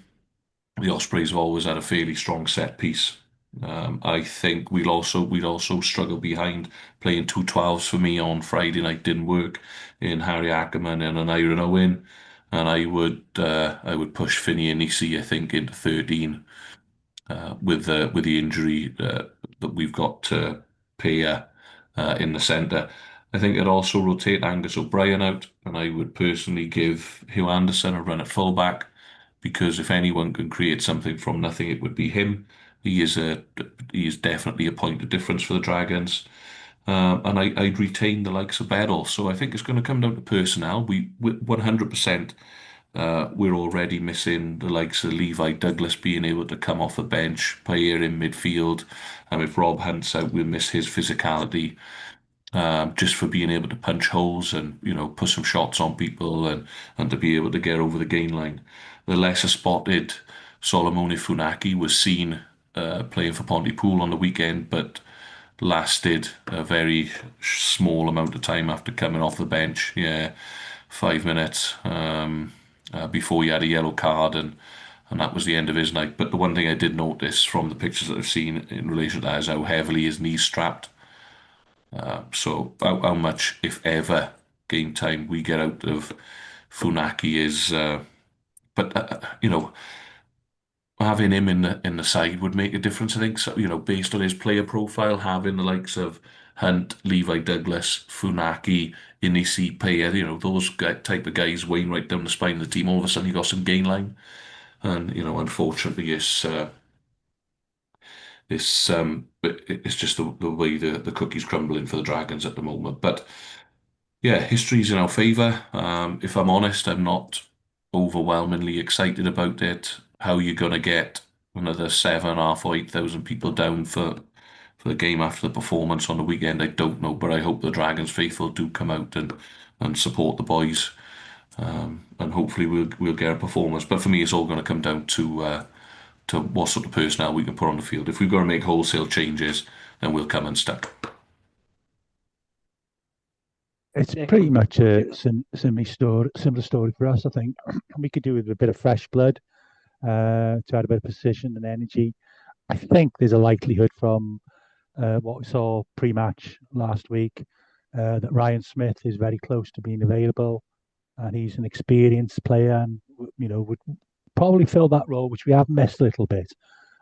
the Ospreys have always had a fairly strong set piece. I think we'd also struggle behind. Playing 2 12s for me on Friday night didn't work, in Harry Ackerman and an Iron Owen, and I would push Finney and Nisi, I think, into 13 with the injury that we've got to Paya in the centre. I think I'd also rotate Angus O'Brien out, and I would personally give Hugh Anderson a run at fullback, because if anyone can create something from nothing, it would be him. He is definitely a point of difference for the Dragons. And I'd retain the likes of Beryl. So I think it's going to come down to personnel. We 100%, we're already missing the likes of Levi Douglas being able to come off the bench, play in midfield. And if Rob Hunt's out, we'll miss his physicality. Just for being able to punch holes and put some shots on people and to be able to get over the gain line. The lesser spotted Solomone Funaki was seen playing for Pontypool on the weekend, but lasted a very small amount of time after coming off the bench. 5 minutes before he had a yellow card, and that was the end of his night. But the one thing I did notice from the pictures that I've seen in relation to that is how heavily his knees strapped. So how much, if ever, game time we get out of Funaki is, having him in the side would make a difference, I think. So, based on his player profile, having the likes of Hunt, Levi Douglas, Funaki, Inisi, Paya, those type of guys weighing right down the spine of the team, all of a sudden you got some gain line. And, unfortunately, it's just the way the cookie's crumbling for the Dragons at the moment. But yeah, history's in our favour. If I'm honest, I'm not overwhelmingly excited about it. How are you going to get another 7,500 or 8,000 people down for the game after the performance on the weekend? I don't know, but I hope the Dragons faithful do come out and support the boys, and hopefully we'll get a performance. But for me, it's all going to come down to what sort of personnel we can put on the field. If we've got to make wholesale changes, then we'll come unstuck. It's Yeah, pretty cool. much a similar story for us, I think. We could do with a bit of fresh blood to add a bit of precision and energy. I think there's a likelihood from what we saw pre-match last week that Ryan Smith is very close to being available, and he's an experienced player, and would probably fill that role, which we have missed a little bit,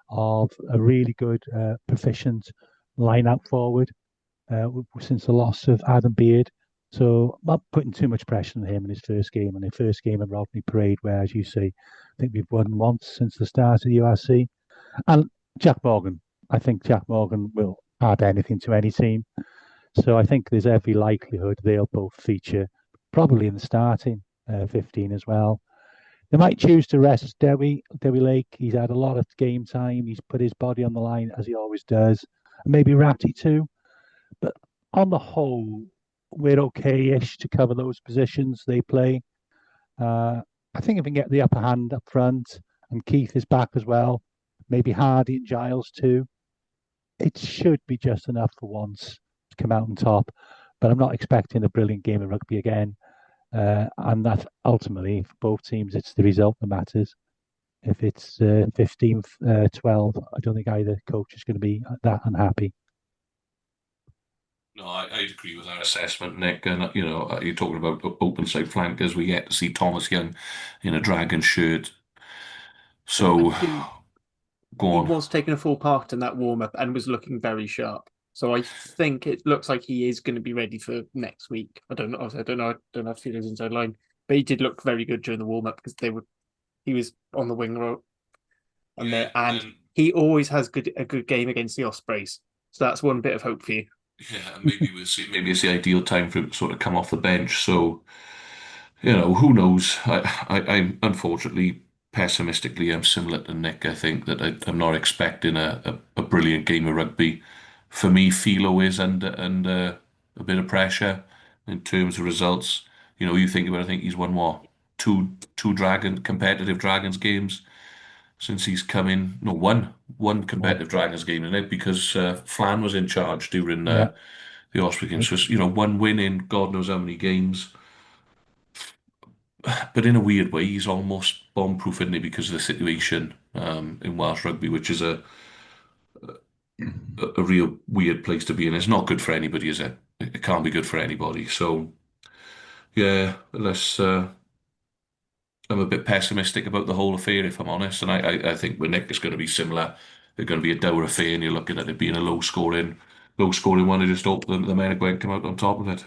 of a really good, proficient line-out forward since the loss of Adam Beard. So not putting too much pressure on him in his first game, and the first game at Rodney Parade, where, as you say, I think we've won once since the start of the URC. And Jack Morgan, I think Jack Morgan will add anything to any team. So I think there's every likelihood they'll both feature, probably in the starting 15 as well. They might choose to rest Dewi Lake. He's had a lot of game time. He's put his body on the line, as he always does. And maybe Ratty too. But on the whole, we're okay-ish to cover those positions they play. I think if we can get the upper hand up front, and Keith is back as well, maybe Hardy and Giles too, it should be just enough for once to come out on top. But I'm not expecting a brilliant game of rugby again. And that ultimately, for both teams, it's the result that matters. If it's 15, 12, I don't think either coach is going to be that unhappy. No, I'd agree with that assessment, Nick. And, you're talking about open side flankers. We get to see Thomas Young in a dragon shirt. So, go He on. was taking a full part in that warm-up and was looking very sharp. So I think it looks like he is going to be ready for next week. I don't know. I don't have feelings inside line, but he did look very good during the warm-up because he was on the wing row on there, and he always has a good game against the Ospreys. So that's one bit of hope for you. Yeah, maybe maybe it's the ideal time for him to sort of come off the bench. So, who knows? I'm unfortunately pessimistically, I'm similar to Nick. I think that I'm not expecting a brilliant game of rugby. For me, Philo is under a bit of pressure in terms of results. You think about it, I think he's won what? Two competitive Dragons games since he's come in. No, one competitive Dragons game in it because Flan was in charge during the Osprey games. So, one win in God knows how many games. But in a weird way, he's almost bomb-proof, isn't he, because of the situation in Welsh rugby, which is a real weird place to be in. It's not good for anybody, is it? It can't be good for anybody. So, yeah, I'm a bit pessimistic about the whole affair, if I'm honest. And I think with Nick, it's going to be similar. They're going to be a dour affair, and you're looking at it being a low-scoring one. I just hope the men are going to come out on top of it.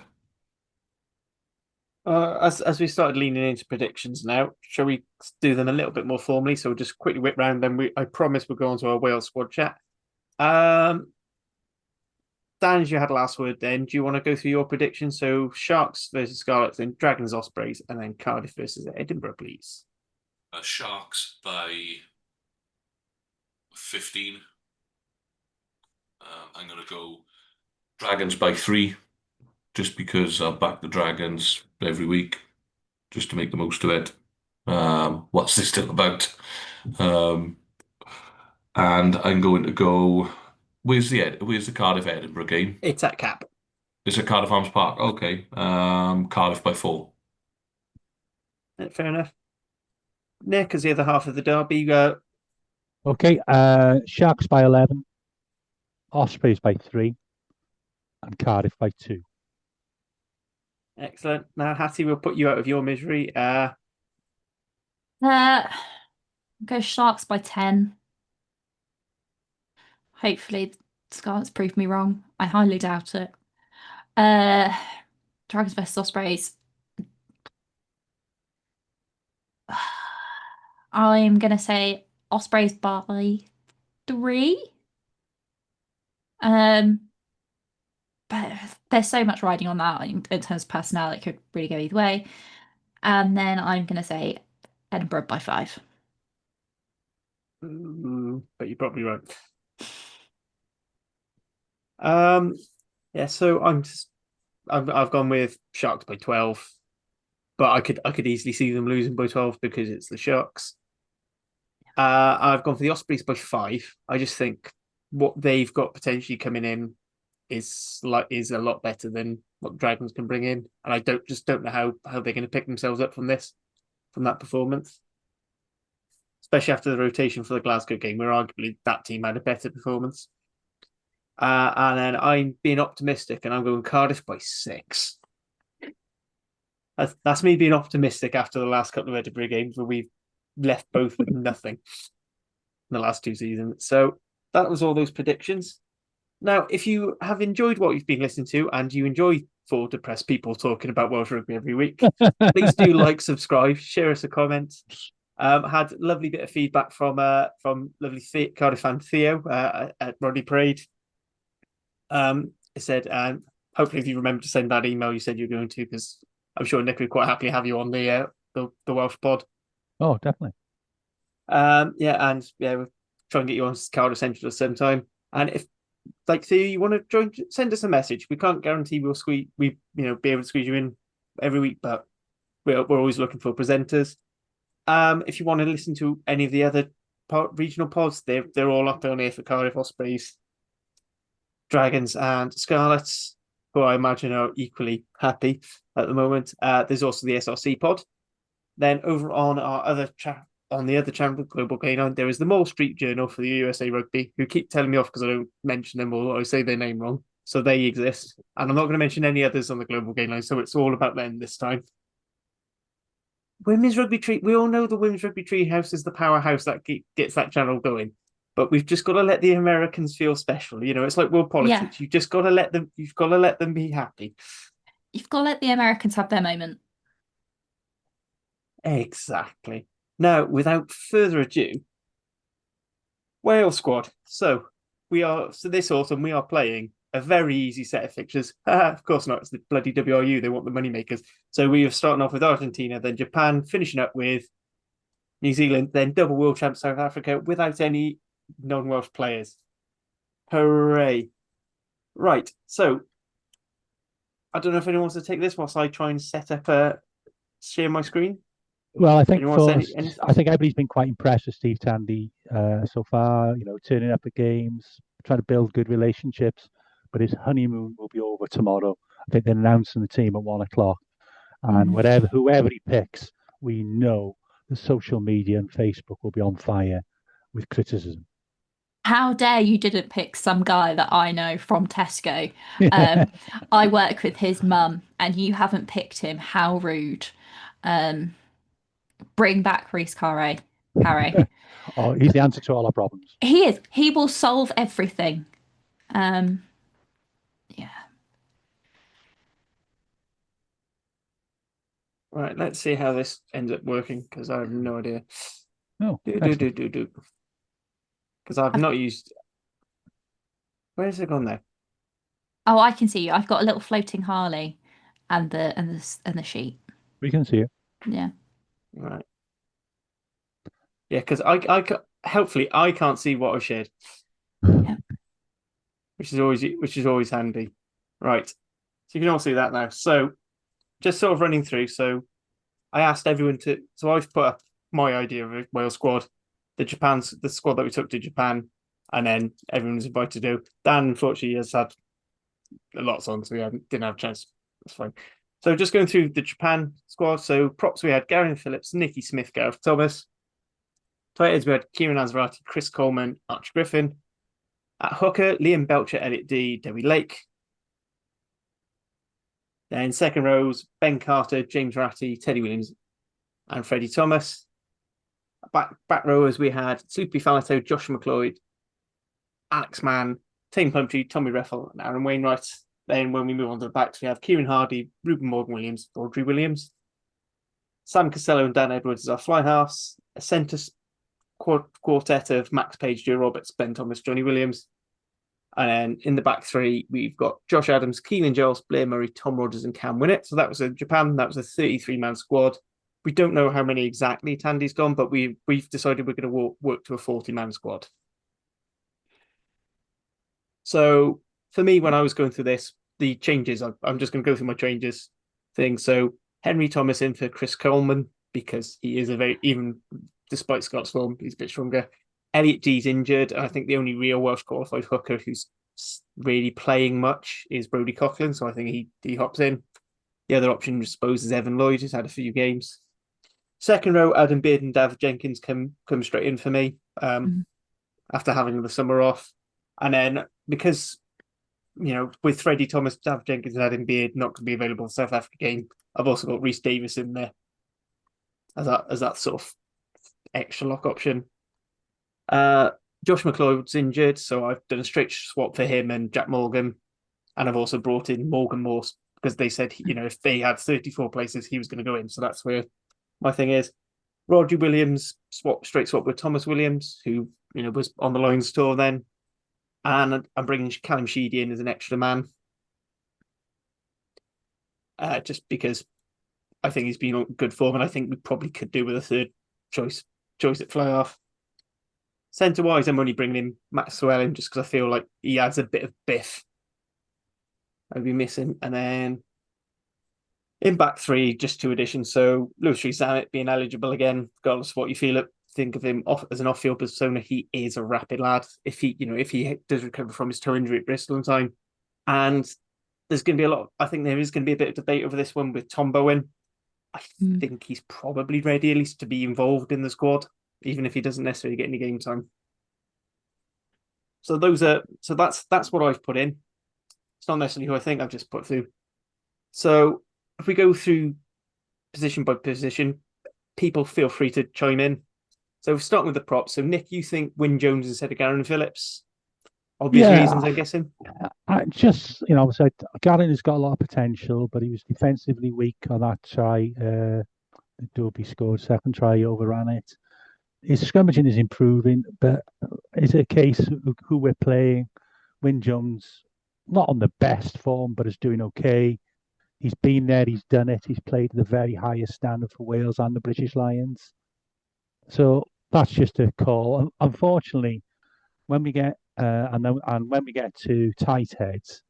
As we started leaning into predictions now, shall we do them a little bit more formally? So we'll just quickly whip round. Then I promise we'll go on to our Wales squad chat. Dan, as you had last word then, do you want to go through your predictions? So Sharks versus Scarlets, then Dragons, Ospreys, and then Cardiff versus Edinburgh, please. Sharks by 15. I'm going to go Dragons by 3, just because I'll back the Dragons every week, just to make the most of it. What's this still about? And I'm going to go. Where's the Cardiff Edinburgh game? It's at Cap. It's at Cardiff Arms Park. Okay. Cardiff by 4. Fair enough. Nick, as the other half of the derby, Okay. Sharks by 11, Ospreys by 3, and Cardiff by 2. Excellent. Now, Hattie, we'll put you out of your misery. Go Sharks by 10. Hopefully, Scarlets prove me wrong. I highly doubt it. Dragons versus Ospreys. I'm going to say Ospreys by 3. But there's so much riding on that in terms of personnel, it could really go either way. And then I'm going to say Edinburgh by 5. But you're probably right. Yeah, so I've gone with Sharks by 12, but I could easily see them losing by 12 because it's the Sharks. I've gone for the Ospreys by 5. I just think what they've got potentially coming in is a lot better than what the Dragons can bring in, and I don't know how they're going to pick themselves up from that performance, especially after the rotation for the Glasgow game, where arguably that team had a better performance. And then I'm being optimistic, and I'm going Cardiff by 6. That's me being optimistic after the last couple of Edinburgh games where we've left both with nothing in the last 2 seasons. So that was all those predictions. Now, if you have enjoyed what you've been listening to and you enjoy 4 depressed people talking about Welsh rugby every week, please do like, subscribe, share us a comment. Had a lovely bit of feedback from lovely Cardiff fan Theo at Rodney Parade. It said, hopefully if you remember to send that email you said you're going to, because I'm sure Nick would quite happily have you on the Welsh pod. Oh, definitely. We'll try and get you on Cardiff Central at some time. And if, like, Theo, you want to join, send us a message. We can't guarantee be able to squeeze you in every week, but we're always looking for presenters. If you want to listen to any of the other regional pods, they're all up on here for Cardiff Ospreys, Dragons, and Scarlets, who I imagine are equally happy at the moment. There's also the SRC pod. Then over on our other on the other channel, Global K9, there is the Mall Street Journal for the USA Rugby, who keep telling me off because I don't mention them or I say their name wrong. So they exist. And I'm not going to mention any others on the Global K9, so it's all about them this time. Women's Rugby Tree, we all know the Women's Rugby Treehouse is the powerhouse that gets that channel going. But we've just got to let the Americans feel special. It's like world politics. Yeah. You've got to let them be happy. You've got to let the Americans have their moment. Exactly. Now, without further ado, Wales squad. So this autumn we are playing a very easy set of fixtures. Of course not. It's the bloody WRU. They want the money makers. So we are starting off with Argentina, then Japan, finishing up with New Zealand, then double world champ South Africa without any non-Welsh players. Hooray! Right. So I don't know if anyone wants to take this whilst I try and set up share my screen. Well, I think I think everybody's been quite impressed with Steve Tandy so far. Turning up at games, trying to build good relationships. But his honeymoon will be over tomorrow. I think they're announcing the team at 1:00, and whoever he picks, we know the social media and Facebook will be on fire with criticism. How dare you didn't pick some guy that I know from Tesco? I work with his mum, and you haven't picked him. How rude! Bring back Rhys Carre. Oh, he's the answer to all our problems. He is. He will solve everything. Yeah. Right, let's see how this ends up working, because I have no idea. No. Because I've not used. Where's it gone now? Oh, I can see you. I've got a little floating Harley, and the sheet. We can see it. Yeah. Right. Yeah, because hopefully I can't see what I've shared. Yeah. Which is always handy. Right. So you can all see that now. So just sort of running through. So I asked everyone so I've put up my idea of a Wales squad, the squad that we took to Japan, and then everyone was invited to do. Dan, unfortunately, has had a lot on, so we didn't have a chance. That's fine. So just going through the Japan squad. So props, we had Gary Phillips, Nicky Smith, Gareth Thomas. Fighters, we had Kieran Azarati, Chris Coleman, Archie Griffin. At hooker, Liam Belcher, Elliot D, Debbie Lake. Then second rows, Ben Carter, James Ratty, Teddy Williams, and Freddie Thomas. Back rowers, we had Soupy Falato, Josh McLeod, Alex Mann, Tane Plumtree, Tommy Reffel, and Aaron Wainwright. Then when we move on to the backs, we have Kieran Hardy, Ruben Morgan Williams, Audrey Williams. Sam Costello and Dan Edwards as our fly halves. A centre quartet of Max Page, Joe Roberts, Ben Thomas, Johnny Williams. And then in the back three, we've got Josh Adams, Keelan Giles, Blair Murray, Tom Rogers, and Cam Winnett. So that was Japan. That was a 33-man squad. We don't know how many exactly Tandy's gone, but we've decided we're going to work to a 40-man squad. So for me, when I was going through this, the changes, I'm just going to go through my changes thing. So Henry Thomas in for Chris Coleman, because he is even despite Scott's form, he's a bit stronger. Elliot D's injured, and I think the only real Welsh qualified hooker who's really playing much is Brodie Coughlin, so I think he hops in. The other option, I suppose, is Evan Lloyd, who's had a few games. Second row, Adam Beard and Dav Jenkins come straight in for me after having the summer off. And then because, with Freddie Thomas, Dav Jenkins and Adam Beard not going to be available for the South Africa game, I've also got Rhys Davies in there as that sort of extra lock option. Josh McLeod's injured, so I've done a straight swap for him and Jack Morgan. And I've also brought in Morgan Morse because they said, if they had 34 places, he was going to go in. So that's where my thing is. Roger Williams, straight swap with Thomas Williams, who, was on the Lions tour then. And I'm bringing Callum Sheedy in as an extra man. Just because I think he's been on good form, and I think we probably could do with a third choice at fly half. Centre-wise, I'm only bringing in Matt Swellen just because I feel like he adds a bit of biff I'd be missing. And then in back three, just 2 additions. So Lewis Rees-Zammit being eligible again, regardless of what you think of him as an off-field persona, he is a rapid lad. If he does recover from his toe injury at Bristol in time. And there's going to be I think there is going to be a bit of debate over this one with Tom Bowen. I think he's probably ready at least to be involved in the squad, even if he doesn't necessarily get any game time. So that's what I've put in. It's not necessarily who I think, I've just put through. So if we go through position by position, people feel free to chime in. So starting with the props. So Nick, you think Wyn Jones instead of Garen Phillips? Obvious reasons, I'm guessing. I just, Garen has got a lot of potential, but he was defensively weak on that try. Dobie scored second try, overran it. His scrummaging is improving, but is it a case of who we're playing? Wyn Jones, not on the best form, but is doing okay. He's been there, he's done it. He's played at the very highest standard for Wales and the British Lions. So that's just a call. Unfortunately, when we get when we get to tight heads,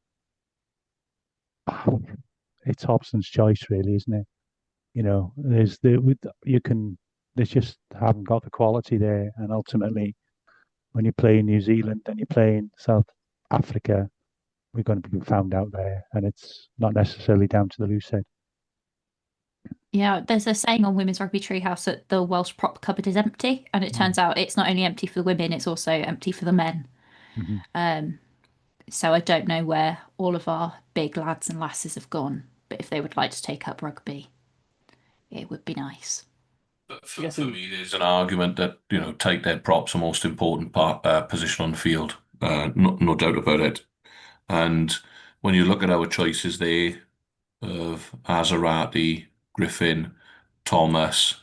it's Hobson's choice, really, isn't it? They just haven't got the quality there, and ultimately, when you play in New Zealand and you play in South Africa, we're going to be found out there, and it's not necessarily down to the loose head. Yeah, there's a saying on Women's Rugby Treehouse that the Welsh prop cupboard is empty, and it turns out it's not only empty for the women, it's also empty for the men. So I don't know where all of our big lads and lasses have gone, but if they would like to take up rugby, it would be nice. For me, there's an argument that, tight head props are most important position on the field. No doubt about it. And when you look at our choices there of Azarati, Griffin, Thomas,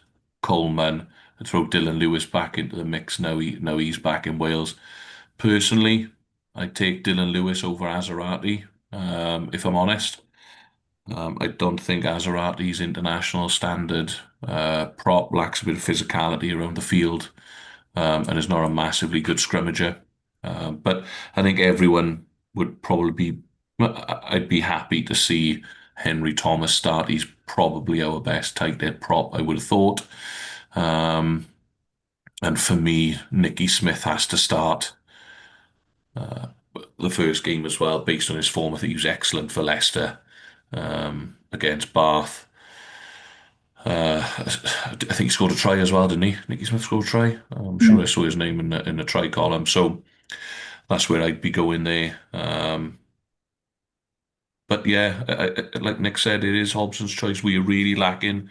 Coleman, and throw Dylan Lewis back into the mix now he's back in Wales. Personally, I'd take Dylan Lewis over Azarati, if I'm honest. I don't think Azarati's international standard prop lacks a bit of physicality around the field and is not a massively good scrummager. But I think everyone would probably I'd be happy to see Henry Thomas start. He's probably our best tight head prop, I would have thought. And for me, Nicky Smith has to start the first game as well, based on his form. I think he was excellent for Leicester against Bath. I think he scored a try as well, didn't he? Nicky Smith scored a try. I'm sure I saw his name in the try column. So that's where I'd be going there. But yeah, like Nick said, it is Hobson's choice. We are really lacking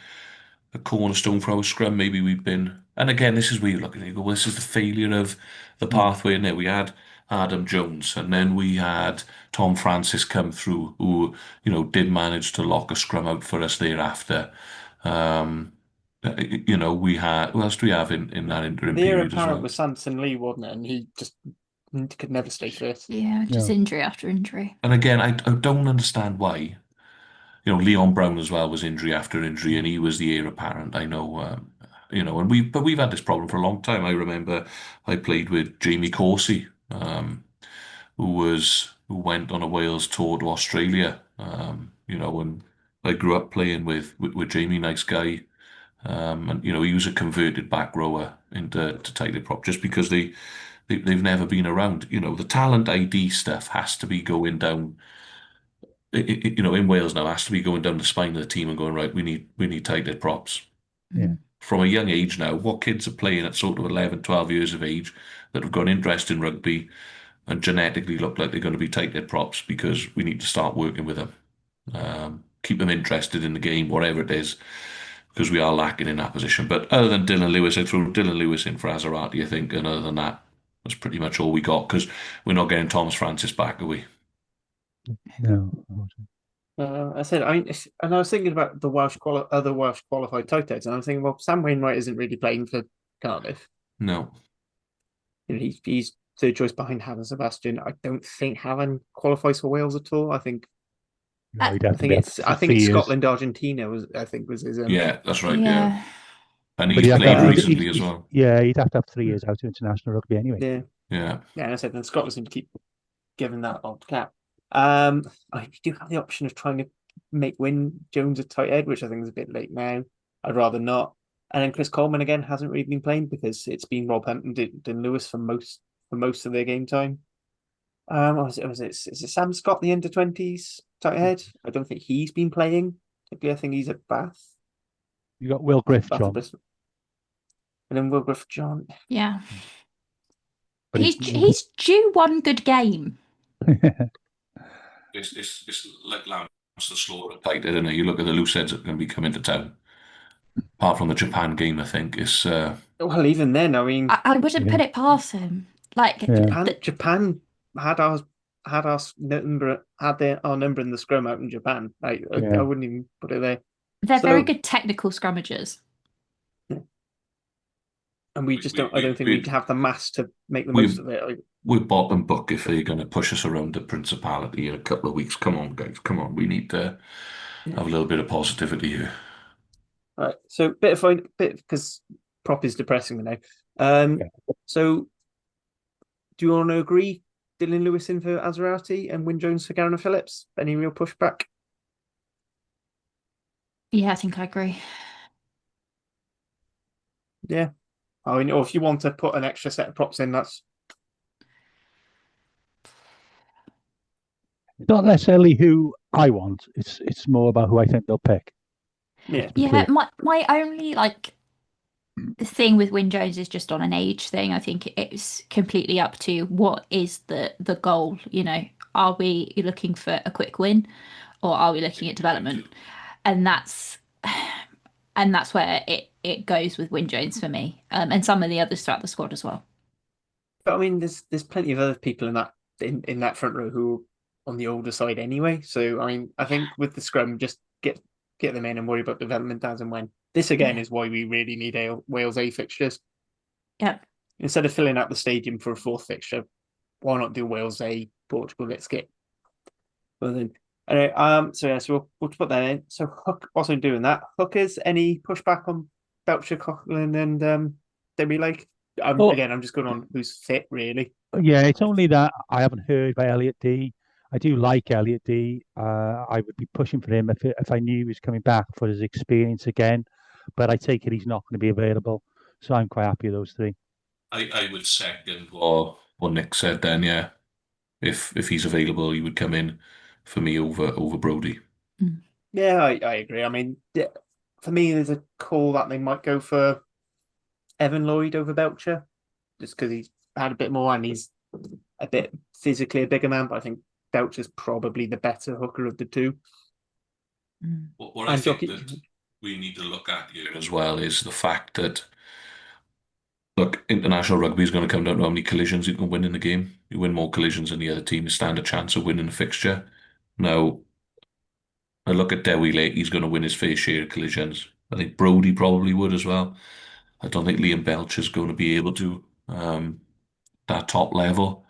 a cornerstone for our scrum. Maybe we've been, and again, this is where you look at it, you go, well, this is the failure of the pathway in there. We had Adam Jones, and then we had Tom Francis come through, who, did manage to lock a scrum out for us thereafter. We had, who else do we have in that interim the heir period as apparent well? was Sanson Lee, wasn't it? And he just could never stay fit. Yeah, just injury after injury. And again, I don't understand why. Leon Brown as well was injury after injury, and he was the heir apparent. I know, and we've had this problem for a long time. I remember I played with Jamie Coursey, who went on a Wales tour to Australia. And I grew up playing with Jamie, nice guy. And he was a converted back rower into tight head prop just because they they've never been around. The talent ID stuff has to be going down. In Wales now, has to be going down the spine of the team and going, right, we need tight head props. Yeah. From a young age now, what kids are playing at sort of 11, 12 years of age that have got an interest in rugby and genetically look like they're going to be tight head props, because we need to start working with them. Keep them interested in the game, whatever it is, because we are lacking in that position. But other than Dylan Lewis, I threw Dylan Lewis in for WRRAP, I think, and other than that, that's pretty much all we got, because we're not getting Thomas Francis back, are we? No. I said, and I was thinking about the other Welsh qualified tight heads, and I was thinking, well, Sam Wainwright isn't really playing for Cardiff. No. He's third choice behind Havan Sebastian. I don't think Havan qualifies for Wales at all. I think No, he'd I have to think be up it's for I think 3 it's years. Scotland Argentina was his Yeah, that's right. Yeah. And But he's he'd have to played have, recently as well. yeah, he'd have to have 3 years out of international rugby anyway. Yeah. Yeah. And I said, then Scotland seem to keep giving that odd cap. I do have the option of trying to make Wyn Jones a tight head, which I think is a bit late now. I'd rather not. And then Chris Coleman again hasn't really been playing because it's been Rob Hunt and Dylan Lewis for most of their game time. Is it Sam Scott, the under-20s tight head? I don't think he's been playing. I think he's at Bath. You got Will Griff, Bath John. and then Will Griff John. Yeah. But He's due one good game. It's like Lance the Slaughter tight head, isn't it? You look at the loose heads that are going to be coming to town. Apart from the Japan game, I think it's. Well, even then, I mean, I wouldn't put it past him. Like Japan had our number in the scrum out in Japan. I wouldn't even put it there. They're very good technical scrummagers. And we just don't. I don't think we'd have the mass to make the most of it. We're bottom book if they're going to push us around the Principality in a couple of weeks. Come on, guys. Come on. We need to have a little bit of positivity here. All right. So bit because prop is depressing me now. So do you want to agree? Dylan Lewis in for Azarati and Wyn Jones for Garner Phillips. Any real pushback? Yeah, I think I agree. Yeah. I mean, or if you want to put an extra set of props in, that's not necessarily who I want. It's more about who I think they'll pick. Yeah. Yeah, my only the thing with Wyn Jones is just on an age thing. I think it's completely up to what is the goal. Are we looking for a quick win, or are we looking at development? And that's where it goes with Wyn Jones for me, and some of the others throughout the squad as well. But I mean, there's plenty of other people in that front row who are on the older side anyway. So I mean, I think with the scrum, just get them in and worry about development as and when. This again is why we really need Wales A fixtures. Yeah. Instead of filling out the stadium for a fourth fixture, why not do Wales A, Portugal? Let's get. Well then, anyway, so we'll put that in. So Hook also doing that. Hookers, any pushback on Belcher, Coughlin, and Debbie Lake? Again, I'm just going on who's fit, really. Yeah, it's only that I haven't heard by Elliot D. I do like Elliot D. I would be pushing for him if I knew he was coming back for his experience again. But I take it he's not going to be available. So I'm quite happy with those three. I would second what Nick said then, yeah. If he's available, he would come in for me over Brodie. Yeah, I agree. I mean, for me, there's a call that they might go for Evan Lloyd over Belcher, just because he's had a bit more and he's a bit physically a bigger man. But I think Belcher's probably the better hooker of the two. What I think that we need to look at here as well is the fact that, look, international rugby is going to come down to how many collisions you can win in the game. You win more collisions than the other team, you stand a chance of winning the fixture. Now, I look at Dewi Lake, he's going to win his fair share of collisions. I think Brodie probably would as well. I don't think Liam Belcher's going to be able to that top level,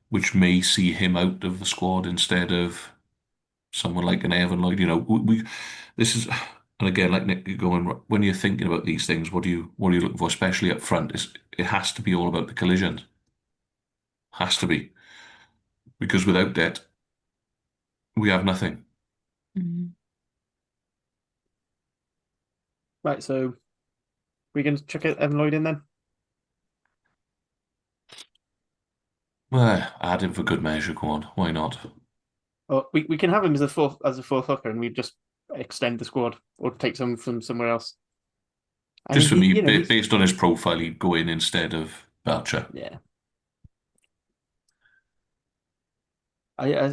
which may see him out of the squad instead of someone like an Evan Lloyd. This is, and again, like Nick, you're going, when you're thinking about these things, what are you looking for, especially up front? It has to be all about the collisions. Has to be. Because without that, we have nothing. Right, so we're going to check out Evan Lloyd in then? Well, add him for good measure. Go on, why not? Or we can have him as a fourth hooker, and we just extend the squad or take some from somewhere else. I Just mean, for me, you know, he's, based on his profile, he'd go in instead of Belcher. yeah.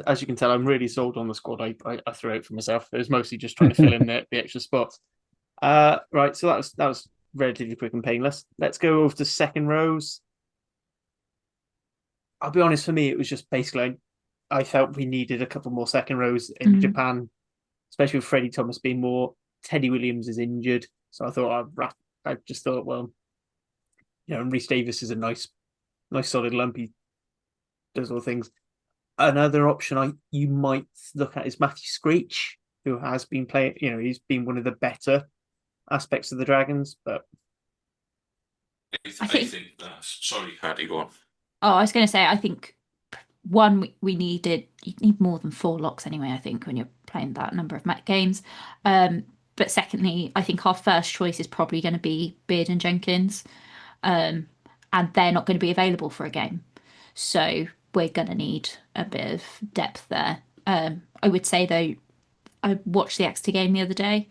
As you can tell, I'm really sold on the squad. I threw out for myself. It was mostly just trying to fill in the extra spots. Right. So that was relatively quick and painless. Let's go over to second rows. I'll be honest. For me, it was just basically I felt we needed a couple more second rows in Japan, especially with Freddie Thomas being more. Teddy Williams is injured, so I thought I just thought, well, you know, and Rhys Davis is a nice solid lump. He does all things. Another option you might look at is Matthew Screech, who has been playing. You know, he's been one of the better aspects of the Dragons. But I think that's sorry, Hattie, go on. Oh, I was going to say, I think one, you need more than 4 locks anyway, I think, when you're playing that number of games. But secondly, I think our first choice is probably going to be Beard and Jenkins. And they're not going to be available for a game. So we're going to need a bit of depth there. I would say, though, I watched the Exeter game the other day.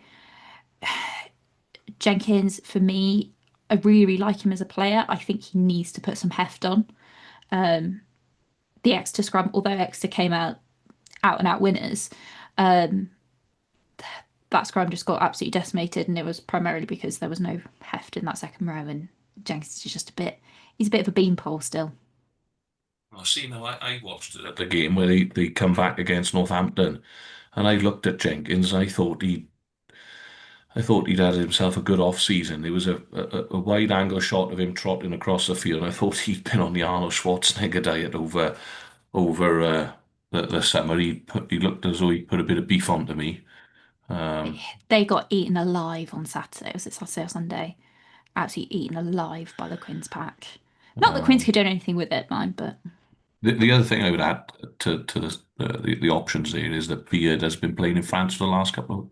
Jenkins, for me, I really like him as a player. I think he needs to put some heft on. The Exeter scrum, although Exeter came out and out winners, that scrum just got absolutely decimated, and it was primarily because there was no heft in that second row, and Jenkins is just he's a bit of a beanpole still. Oh, see, now I watched it at the game where they come back against Northampton, and I looked at Jenkins. I thought he'd had himself a good off season. There was a wide angle shot of him trotting across the field, and I thought he'd been on the Arnold Schwarzenegger diet over the summer. He looked as though he put a bit of beef onto me. They got eaten alive on Saturday. Was it Saturday or Sunday? Absolutely eaten alive by the Queen's pack. Not that Queen's could do anything with it, mind, but the other thing I would add to the options there is that Beard has been playing in France for the last couple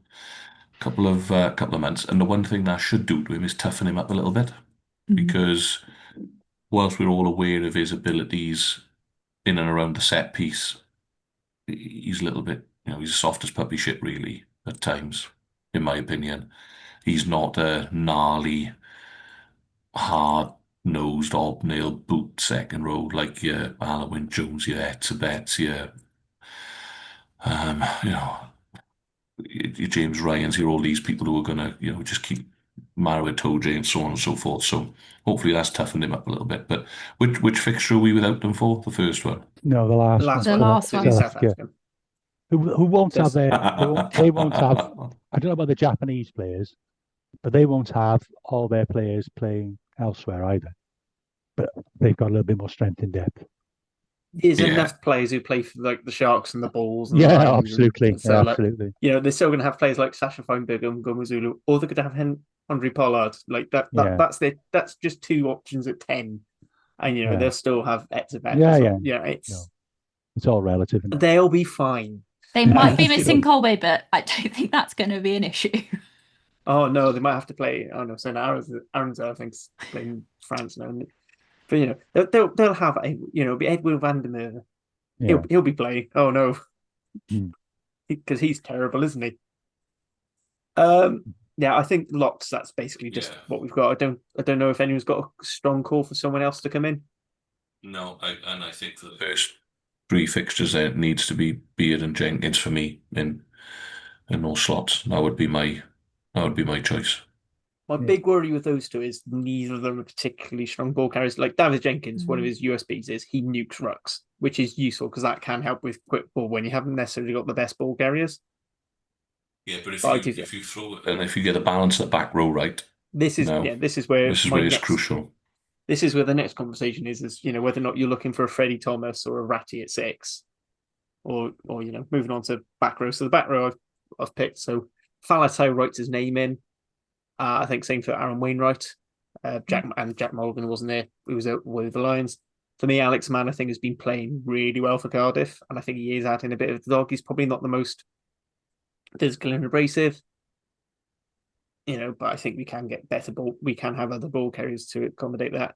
of months, and the one thing that should do to him is toughen him up a little bit, because whilst we're all aware of his abilities in and around the set piece, he's a little bit, he's as soft as puppy shit really at times, in my opinion. He's not a gnarly, hard-nosed, hobnail boot second row like your Alan Wynne-Jones, your Etzebets, your you know, your James Ryans, all these people who are gonna, just keep Marwood, Toje, and so on and so forth. So hopefully that's toughened him up a little bit. But which fixture are we without them for? The first one? No, the last one. The last one. South African. Who won't have their? They won't have. I don't know about the Japanese players, but they won't have all their players playing elsewhere either. But they've got a little bit more strength in depth. There's enough players who play for like the Sharks and the Bulls. And Yeah, the Lions, absolutely. and so, Absolutely. they're still going to have players like Sasha Feinberg and Gomezulu, or they're going to have Henry Pollard. Like that. That's just 2 options at 10, and they'll still have Etzebeth. It's all relative. They'll be fine. They might be missing Colby, but I don't think that's going to be an issue. Oh no, they might have to play. Oh no, so now Aaron's I think's playing France now. But they'll have be Edwin van der Merwe. He'll be playing. Oh no, because he's terrible, isn't he? I think locks. That's basically just what we've got. I don't know if anyone's got a strong call for someone else to come in. No, I think the first 3 fixtures there needs to be Beard and Jenkins for me in those slots. That would be my choice. My big worry with those 2 is neither of them are particularly strong ball carriers. Like David Jenkins, one of his USPs is he nukes rucks, which is useful because that can help with quick ball when you haven't necessarily got the best ball carriers. Yeah, but if you throw it and if you get the balance of the back row right, this is where it's crucial. This is where the next conversation is whether or not you're looking for a Freddie Thomas or a Ratty at 6, or moving on to back row. So the back row I've picked. So Faletau writes his name in. I think same for Aaron Wainwright. Jack Mulligan wasn't there. He was out with the Lions. For me, Alex Mann, I think, has been playing really well for Cardiff, and I think he is adding a bit of the dog. He's probably not the most physical and abrasive, but I think we can get better ball. We can have other ball carriers to accommodate that.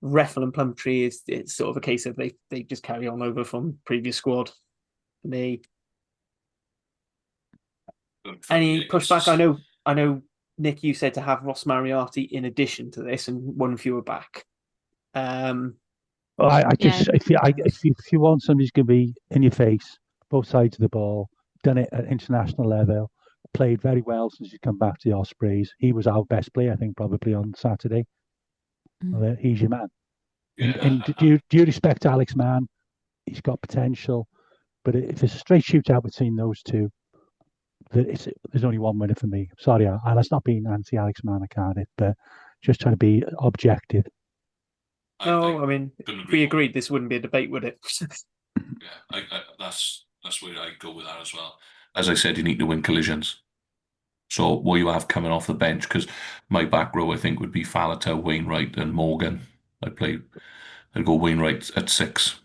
Reffel and Plumtree it's sort of a case of they just carry on over from previous squad. For me, any pushback? I know, Nick, you said to have Ross Moriarty in addition to this and one fewer back. Well, I just if you want somebody who's going to be in your face, both sides of the ball, done it at international level, played very well since he's come back to the Ospreys. He was our best player, I think, probably on Saturday. Well, he's your man. Yeah. And do you respect Alex Mann? He's got potential, but if it's a straight shootout between those two, there's only one winner for me. Sorry, that's not being anti-Alex Mann at Cardiff, but just trying to be objective. No, I mean, if we agreed this wouldn't be a debate, would it? Yeah, that's where I go with that as well. As I said, you need to win collisions. So what you have coming off the bench, because my back row I think would be Faletau, Wainwright, and Morgan. I'd go Wainwright at 6.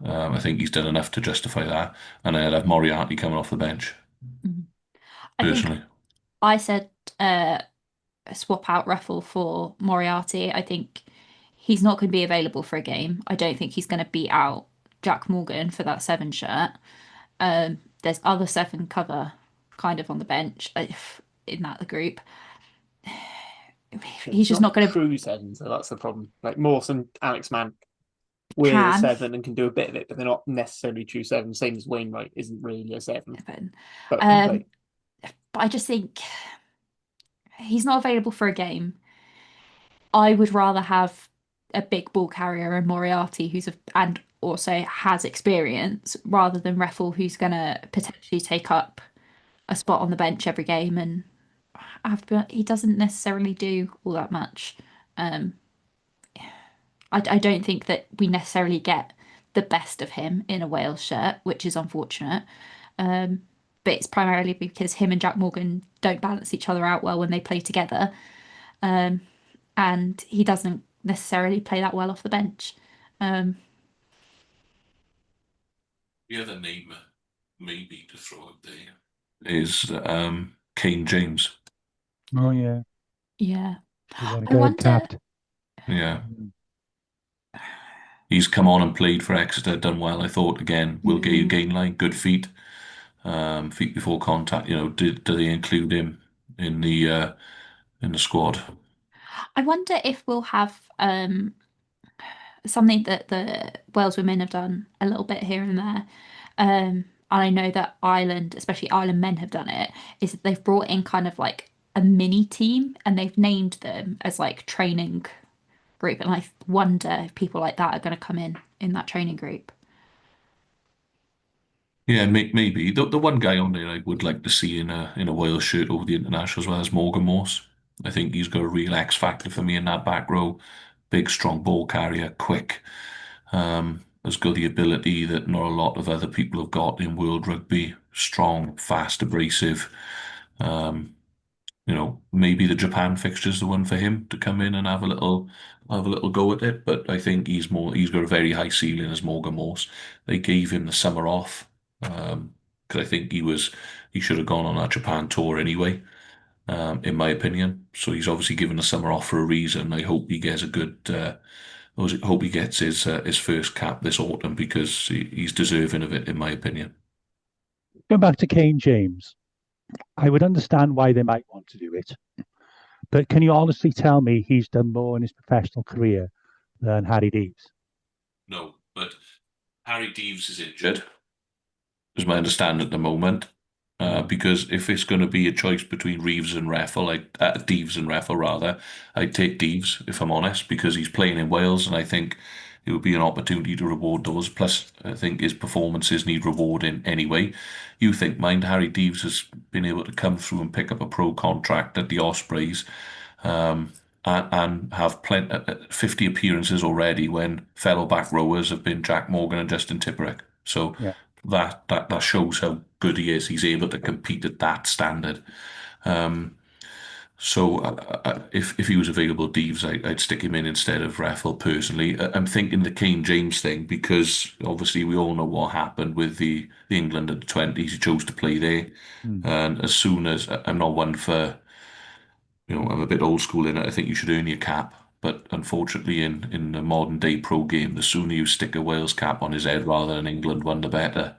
I think he's done enough to justify that, and I'd have Moriarty coming off the bench. Personally, I said swap out Reffel for Moriarty. I think he's not going to be available for a game. I don't think he's going to beat out Jack Morgan for that 7 shirt. There's other 7 cover kind of on the bench in that group. He's just not going to true 7, so that's the problem. Like Mawson, Alex Mann, we're 7 and can do a bit of it, but they're not necessarily true 7. Same as Wainwright isn't really a 7. But I just think he's not available for a game. I would rather have a big ball carrier and Moriarty and also has experience rather than Reffel, who's going to potentially take up a spot on the bench every game, and he doesn't necessarily do all that much. I don't think that we necessarily get the best of him in a Wales shirt, which is unfortunate. But it's primarily because him and Jack Morgan don't balance each other out well when they play together. And he doesn't necessarily play that well off the bench. The other name maybe to throw out there is Kane James. Oh, yeah. Yeah. I wonder... Yeah. He's come on and played for Exeter, done well. I thought, again, Will gain line, good feet. Feet before contact, do they include him in the squad? I wonder if we'll have something that the Wales women have done a little bit here and there. And I know that Ireland, especially Ireland men, have done it, is that they've brought in kind of like a mini team and they've named them as like training group. And I wonder if people like that are going to come in that training group. Yeah, maybe. The one guy on there I would like to see in a Wales shirt over the international as well as Morgan Morse. I think he's got a real X factor for me in that back row. Big, strong ball carrier, quick. Has got the ability that not a lot of other people have got in world rugby. Strong, fast, abrasive. Maybe the Japan fixture is the one for him to come in and have a little go at it. But I think he's got a very high ceiling as Morgan Morse. They gave him the summer off because I think he should have gone on that Japan tour anyway, in my opinion. So he's obviously given the summer off for a reason. I hope he gets hope he gets his first cap this autumn because he's deserving of it, in my opinion. Going back to Kane James, I would understand why they might want to do it, but can you honestly tell me he's done more in his professional career than Harry Deeves? No, but Harry Deeves is injured, is my understanding at the moment. Because if it's going to be a choice between Deeves and Reffel rather, I'd take Deeves if I'm honest, because he's playing in Wales, and I think it would be an opportunity to reward those. Plus, I think his performances need rewarding anyway. You think, Harry Deeves has been able to come through and pick up a pro contract at the Ospreys, and have 50 appearances already when fellow back rowers have been Jack Morgan and Justin Tipperick. So. Yeah. That shows how good he is. He's able to compete at that standard. So if he was available, Deeves, I'd stick him in instead of Reffel personally. I'm thinking the Kane James thing because obviously we all know what happened with the England at the 20s. He chose to play there. And as soon as I'm not one for, I'm a bit old school in it. I think you should earn your cap. But unfortunately, in the modern day pro game, the sooner you stick a Wales cap on his head rather than England one, the better,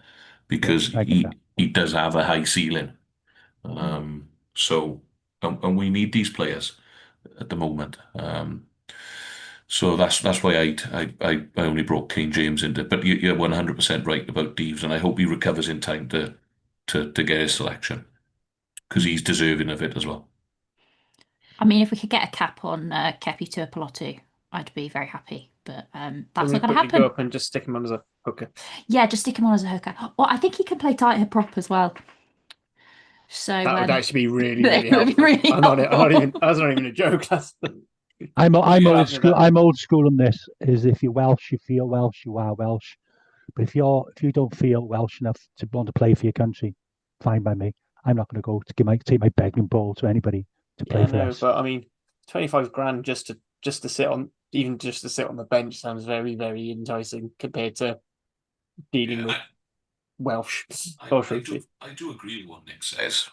because I get that. he does have a high ceiling. So, and we need these players at the moment. So that's why I only brought Kane James into. But you're 100% right about Deves, and I hope he recovers in time to get his selection, because he's deserving of it as well. I mean, if we could get a cap on Kepi Tuipulotu, I'd be very happy. But that's not going to Go happen. up and just stick him on as a hooker. Yeah, just stick him on as a hooker. Well, I think he can play tight head prop as well. So That would actually be really, that really would be helpful. really I'm not helpful. even. That's not even a joke. I'm Yeah, old school. I'm old school on this. Is if you're Welsh, you feel Welsh, you are Welsh. But if you don't feel Welsh enough to want to play for your country, fine by me. I'm not going to go to take my begging bowl to anybody to play for us. But I mean, 25 grand just to sit on, even just to sit on the bench sounds very, very enticing compared to dealing with Welsh. I do agree with what Nick says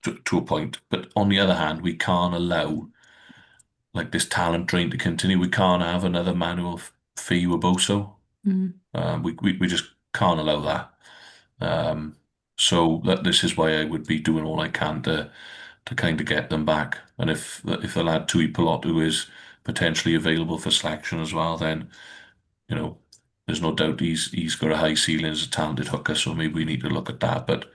to a point, but on the other hand, we can't allow like this talent drain to continue. We can't have another Manuel Fee Boso. We just can't allow that. So this is why I would be doing all I can to kind of get them back. And if the lad Tui Pilotu is potentially available for selection as well, then there's no doubt he's got a high ceiling as a talented hooker. So maybe we need to look at that. But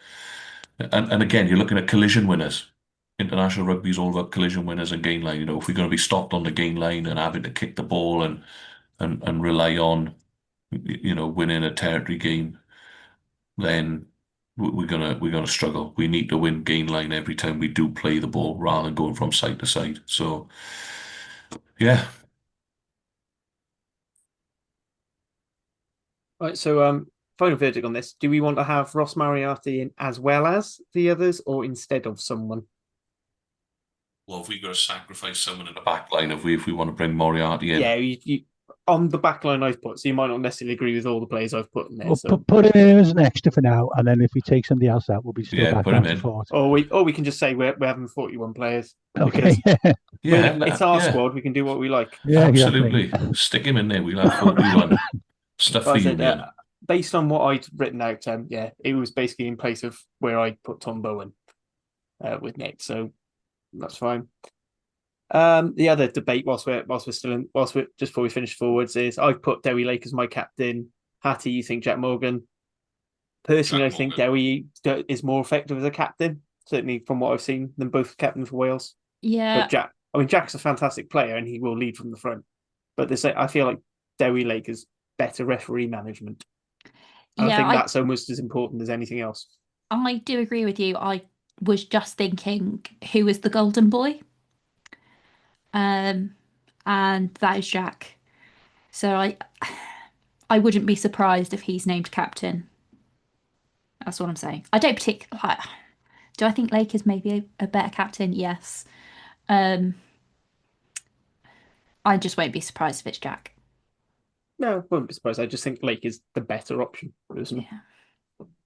and again, you're looking at collision winners. International rugby is all about collision winners and gain line. If we're going to be stopped on the gain line and having to kick the ball and rely on winning a territory game, then we're gonna struggle. We need to win gain line every time we do play the ball rather than going from side to side. So yeah. Right, so final verdict on this. Do we want to have Ross Moriarty in as well as the others or instead of someone? Well, if we've got to sacrifice someone in the back line, if we want to bring Moriarty in. Yeah, you on the back line I've put, so you might not necessarily agree with all the players I've put in there. Well, So. put him in as an extra for now, and then if we take somebody else out, we'll be still back down to 40. Or we can just say we're having 41 players. Okay. It's our squad. We can do what we like. Yeah, absolutely. Exactly. Stick him in there. We'll have 41. Stuff for you, man. Based on what I'd written out, it was basically in place of where I put Tom Bowen with Nick, so that's fine. The other debate whilst we're just before we finish forwards is I've put Dewi Lake as my captain. Hattie, you think Jack Morgan? Personally, I think Dewi is more effective as a captain, certainly from what I've seen, than both captains for Wales. Yeah. But Jack's a fantastic player and he will lead from the front. But I feel like Dewi Lake is better referee management. And I think that's almost as important as anything else. I do agree with you. I was just thinking, who is the golden boy? And that is Jack. So I wouldn't be surprised if he's named captain. That's what I'm saying. I don't particularly. Do I think Lake is maybe a better captain? Yes. I just won't be surprised if it's Jack. No, I won't be surprised. I just think Lake is the better option, personally. Yeah.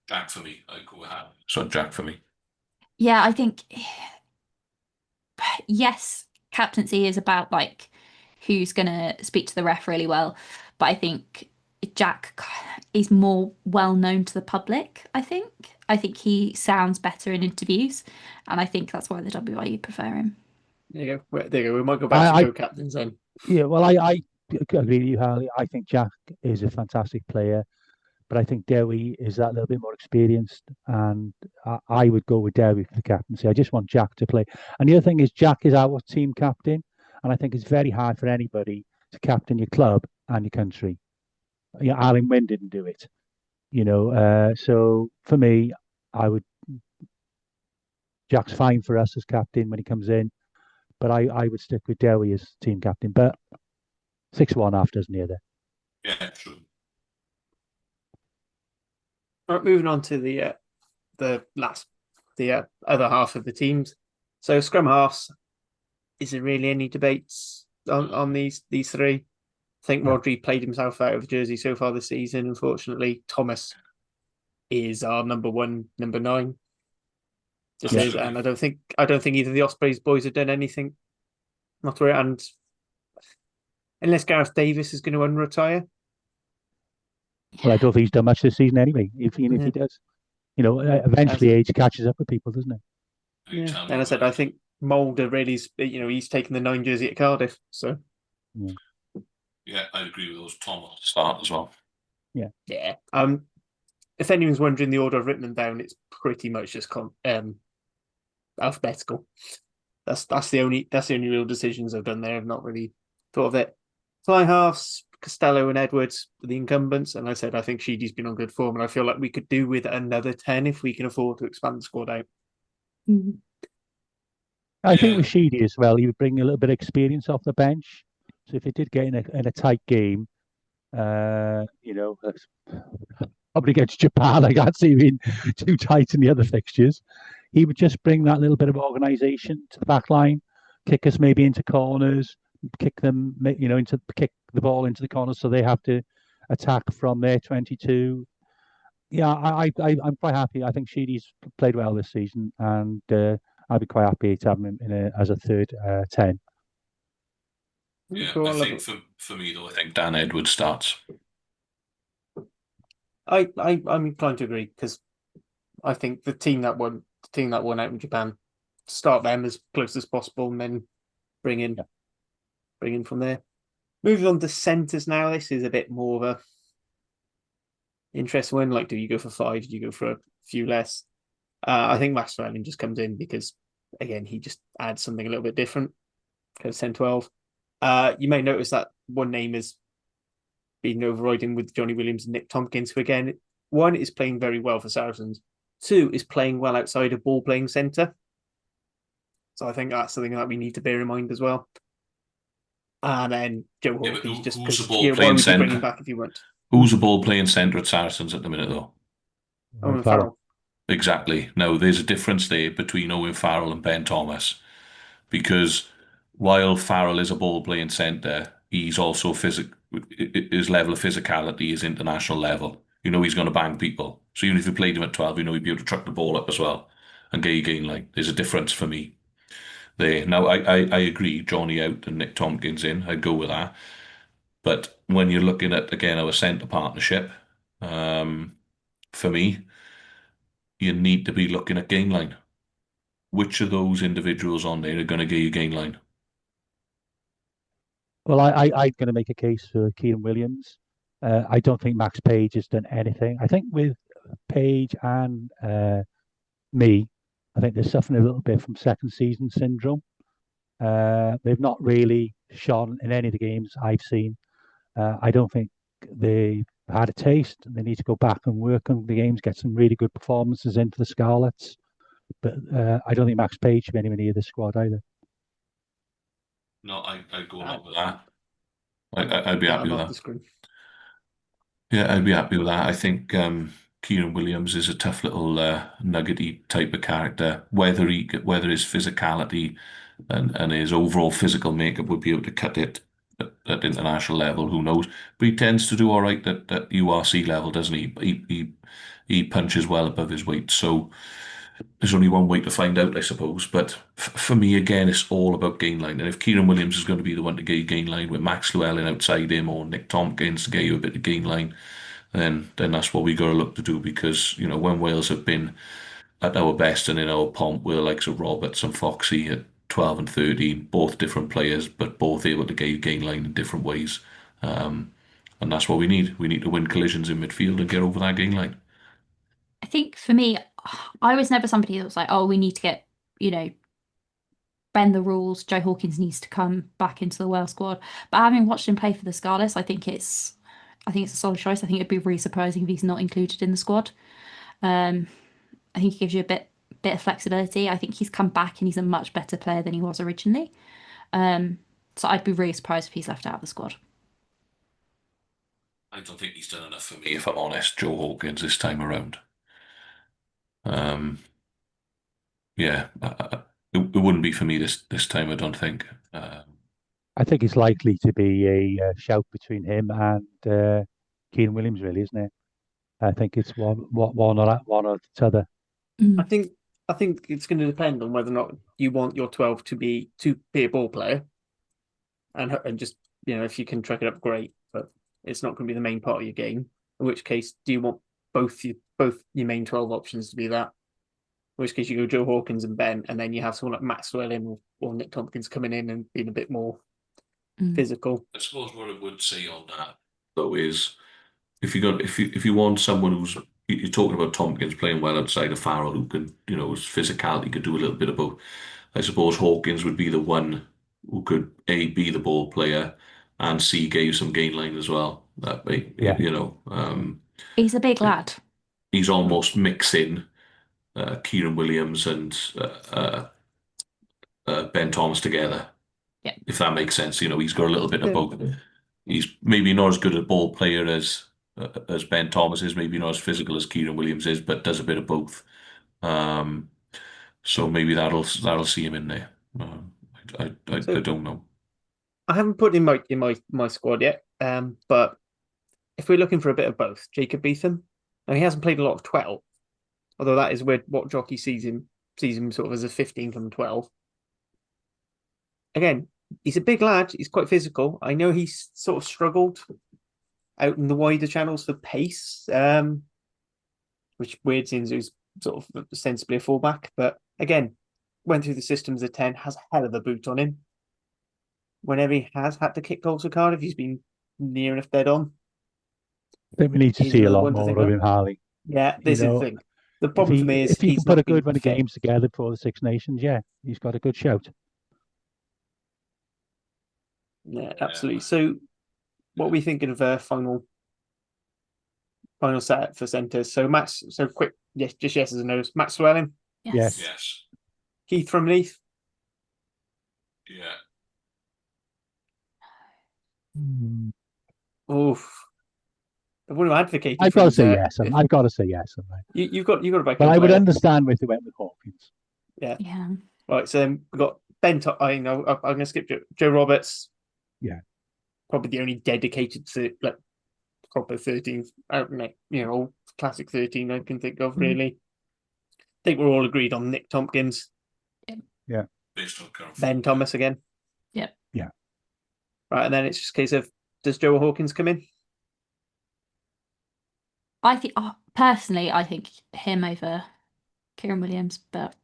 Jack for me. I go ahead. So Jack for me. Yeah, I think yes, captaincy is about like who's gonna speak to the ref really well, but I think Jack is more well known to the public. I think he sounds better in interviews, and I think that's why the WRU prefer him. There you go. We might go back to co-captains then. Yeah, well, I agree with you, Harley. I think Jack is a fantastic player, but I think Dewi is that little bit more experienced, and I would go with Dewi for the captaincy. I just want Jack to play. And the other thing is, Jack is our team captain, and I think it's very hard for anybody to captain your club and your country. Alan Wynne didn't do it, so for me, Jack's fine for us as captain when he comes in, but I would stick with Dewi as team captain. But 6-1 after, isn't he? There. Yeah, true. All right, moving on to the other half of the teams. So scrum halves, is there really any debates on these three? I think Rodri played himself out of the jersey so far this season. Unfortunately, Thomas is our number 9. And I don't think either of the Ospreys boys have done anything. Not to worry. And unless Gareth Davis is going to unretire. Well, I don't think he's done much this season anyway. If he does, eventually age catches up with people, doesn't it? Yeah, and I said I think Mulder really, he's taken the 9 jersey at Cardiff. So yeah, I agree with those. Tom at the start as well. Yeah. If anyone's wondering the order I've written them down, it's pretty much just alphabetical. That's the only real decisions I've done there. I've not really thought of it. Fly halves, Costello and Edwards are the incumbents, and I said I think Sheedy's been on good form, and I feel like we could do with another 10 if we can afford to expand the squad out. I think with Sheedy as well, he would bring a little bit of experience off the bench. So if it did get in a tight game, probably against Japan, I can't see being too tight in the other fixtures. He would just bring that little bit of organisation to the back line, kick us maybe into corners, kick the ball into the corners so they have to attack from their 22. Yeah, I'm quite happy. I think Sheedy's played well this season, and I'd be quite happy to have him as a third 10. Yeah, I think for me though, I think Dan Edwards starts. I'm inclined to agree because I think the team that won out in Japan, start them as close as possible and then bring in from there. Moving on to centres now. This is a bit more of a interesting one. Like, do you go for 5? Do you go for a few less? I think Max Verstappen just comes in because, again, he just adds something a little bit different. Goes 10-12. You may notice that one name has been overriding with Johnny Williams and Nick Tompkins, who, again, 1 is playing very well for Saracens. 2 is playing well outside of ball-playing centre. So I think that's something that we need to bear in mind as well. And then Joe Hawkins, just because what would you bring him back if you want? Who's the ball-playing centre at Saracens at the minute, though? Owen Farrell. Exactly. Now, there's a difference there between Owen Farrell and Ben Thomas, because while Farrell is a ball-playing centre, he's also his level of physicality is international level. He's going to bang people. So even if you played him at 12, he'd be able to truck the ball up as well and get you gain line. There's a difference for me there. Now, I agree, Johnny out and Nick Tompkins in. I'd go with that. But when you're looking at, again, our centre partnership, for me, you need to be looking at gain line. Which of those individuals on there are going to get you gain line? Well, I'm going to make a case for Kieran Williams. I don't think Max Page has done anything. I think with Page and me, I think they're suffering a little bit from second season syndrome. They've not really shone in any of the games I've seen. I don't think they've had a taste. They need to go back and work on the games, get some really good performances into the Scarlets. But I don't think Max Page should be anywhere near the squad either. No, I'd go along with that. I'd be happy with that. Yeah, I'd be happy with that. I think Kieran Williams is a tough little nuggety type of character. Whether his physicality and his overall physical makeup would be able to cut it at international level, who knows? But he tends to do all right at URC level, doesn't he? He punches well above his weight. So there's only one way to find out, I suppose. But for me, again, it's all about gain line. And if Kieran Williams is going to be the one to get you gain line with Max Llewellyn outside him or Nick Tompkins to get you a bit of gain line, then that's what we got to look to do. Because, when Wales have been at our best and in our pomp with the likes of Roberts and Foxy at 12 and 13, both different players, but both able to get you gain line in different ways. And that's what we need. We need to win collisions in midfield and get over that gain line. I think for me, I was never somebody that was like, oh, we need to get, bend the rules. Joe Hawkins needs to come back into the Wales squad. But having watched him play for the Scarlets, I think it's a solid choice. I think it'd be really surprising if he's not included in the squad. I think he gives you a bit of flexibility. I think he's come back and he's a much better player than he was originally. So I'd be really surprised if he's left out of the squad. I don't think he's done enough for me, if I'm honest, Joe Hawkins, this time around. Yeah, it wouldn't be for me this time, I don't think. I think it's likely to be a shout between him and Kieran Williams, really, isn't it? I think it's one or the other. I think it's going to depend on whether or not you want your 12 to be a ball player and just if you can track it up, great, but it's not going to be the main part of your game. In which case, do you want both your main 12 options to be that? In which case, you go Joe Hawkins and Ben, and then you have someone like Maxwell in or Nick Tompkins coming in and being a bit more physical. I suppose what I would say on that though is if you want someone who's you're talking about Tompkins playing well outside of Farrell who can his physicality could do a little bit of both. I suppose Hawkins would be the one who could A, be the ball player and C, gave some gain line as well. That way, he's a big lad. He's almost mixing Kieran Williams and Ben Thomas together. Yeah. If that makes sense. He's got a little bit of both. He's maybe not as good a ball player as Ben Thomas is, maybe not as physical as Kieran Williams is, but does a bit of both. So maybe that'll see him in there. I don't know. I haven't put in my squad yet, but if we're looking for a bit of both, Jacob Beetham. Now he hasn't played a lot of 12, although that is what Jockey sees him sort of as a 15 from 12. Again, he's a big lad. He's quite physical. I know he's sort of struggled out in the wider channels for pace, which weird since he's sort of ostensibly a fullback. But again, went through the system as a 10, has a hell of a boot on him. Whenever he has had to kick goals for Cardiff, he's been near enough dead on. I think we need to see a lot more of him, Harley. Yeah, this is the thing. The problem for me is if he can put a good run of games together for the Six Nations, he's got a good shout. Yeah, absolutely. So, what are we thinking of final set for centres? So, Max. So quick, yes, just yeses and nos. Max Llewellyn. Yes. Yes. Keith from Leith. Yeah. Oof. I want to advocate. I've got to say yes. I've got to say yes. You've got to back. But I would understand if they went with Hawkins. Yeah. Yeah. Right. So then we've got Ben. I'm going to skip Joe Roberts. Yeah. Probably the only dedicated to proper 13th all classic 13 I can think of really. I think we're all agreed on Nick Tompkins. Yeah. Based on current Ben Thomas again. Yep. Yeah. Right, and then it's just a case of does Joe Hawkins come in? I think personally, I think him over Kieran Williams, but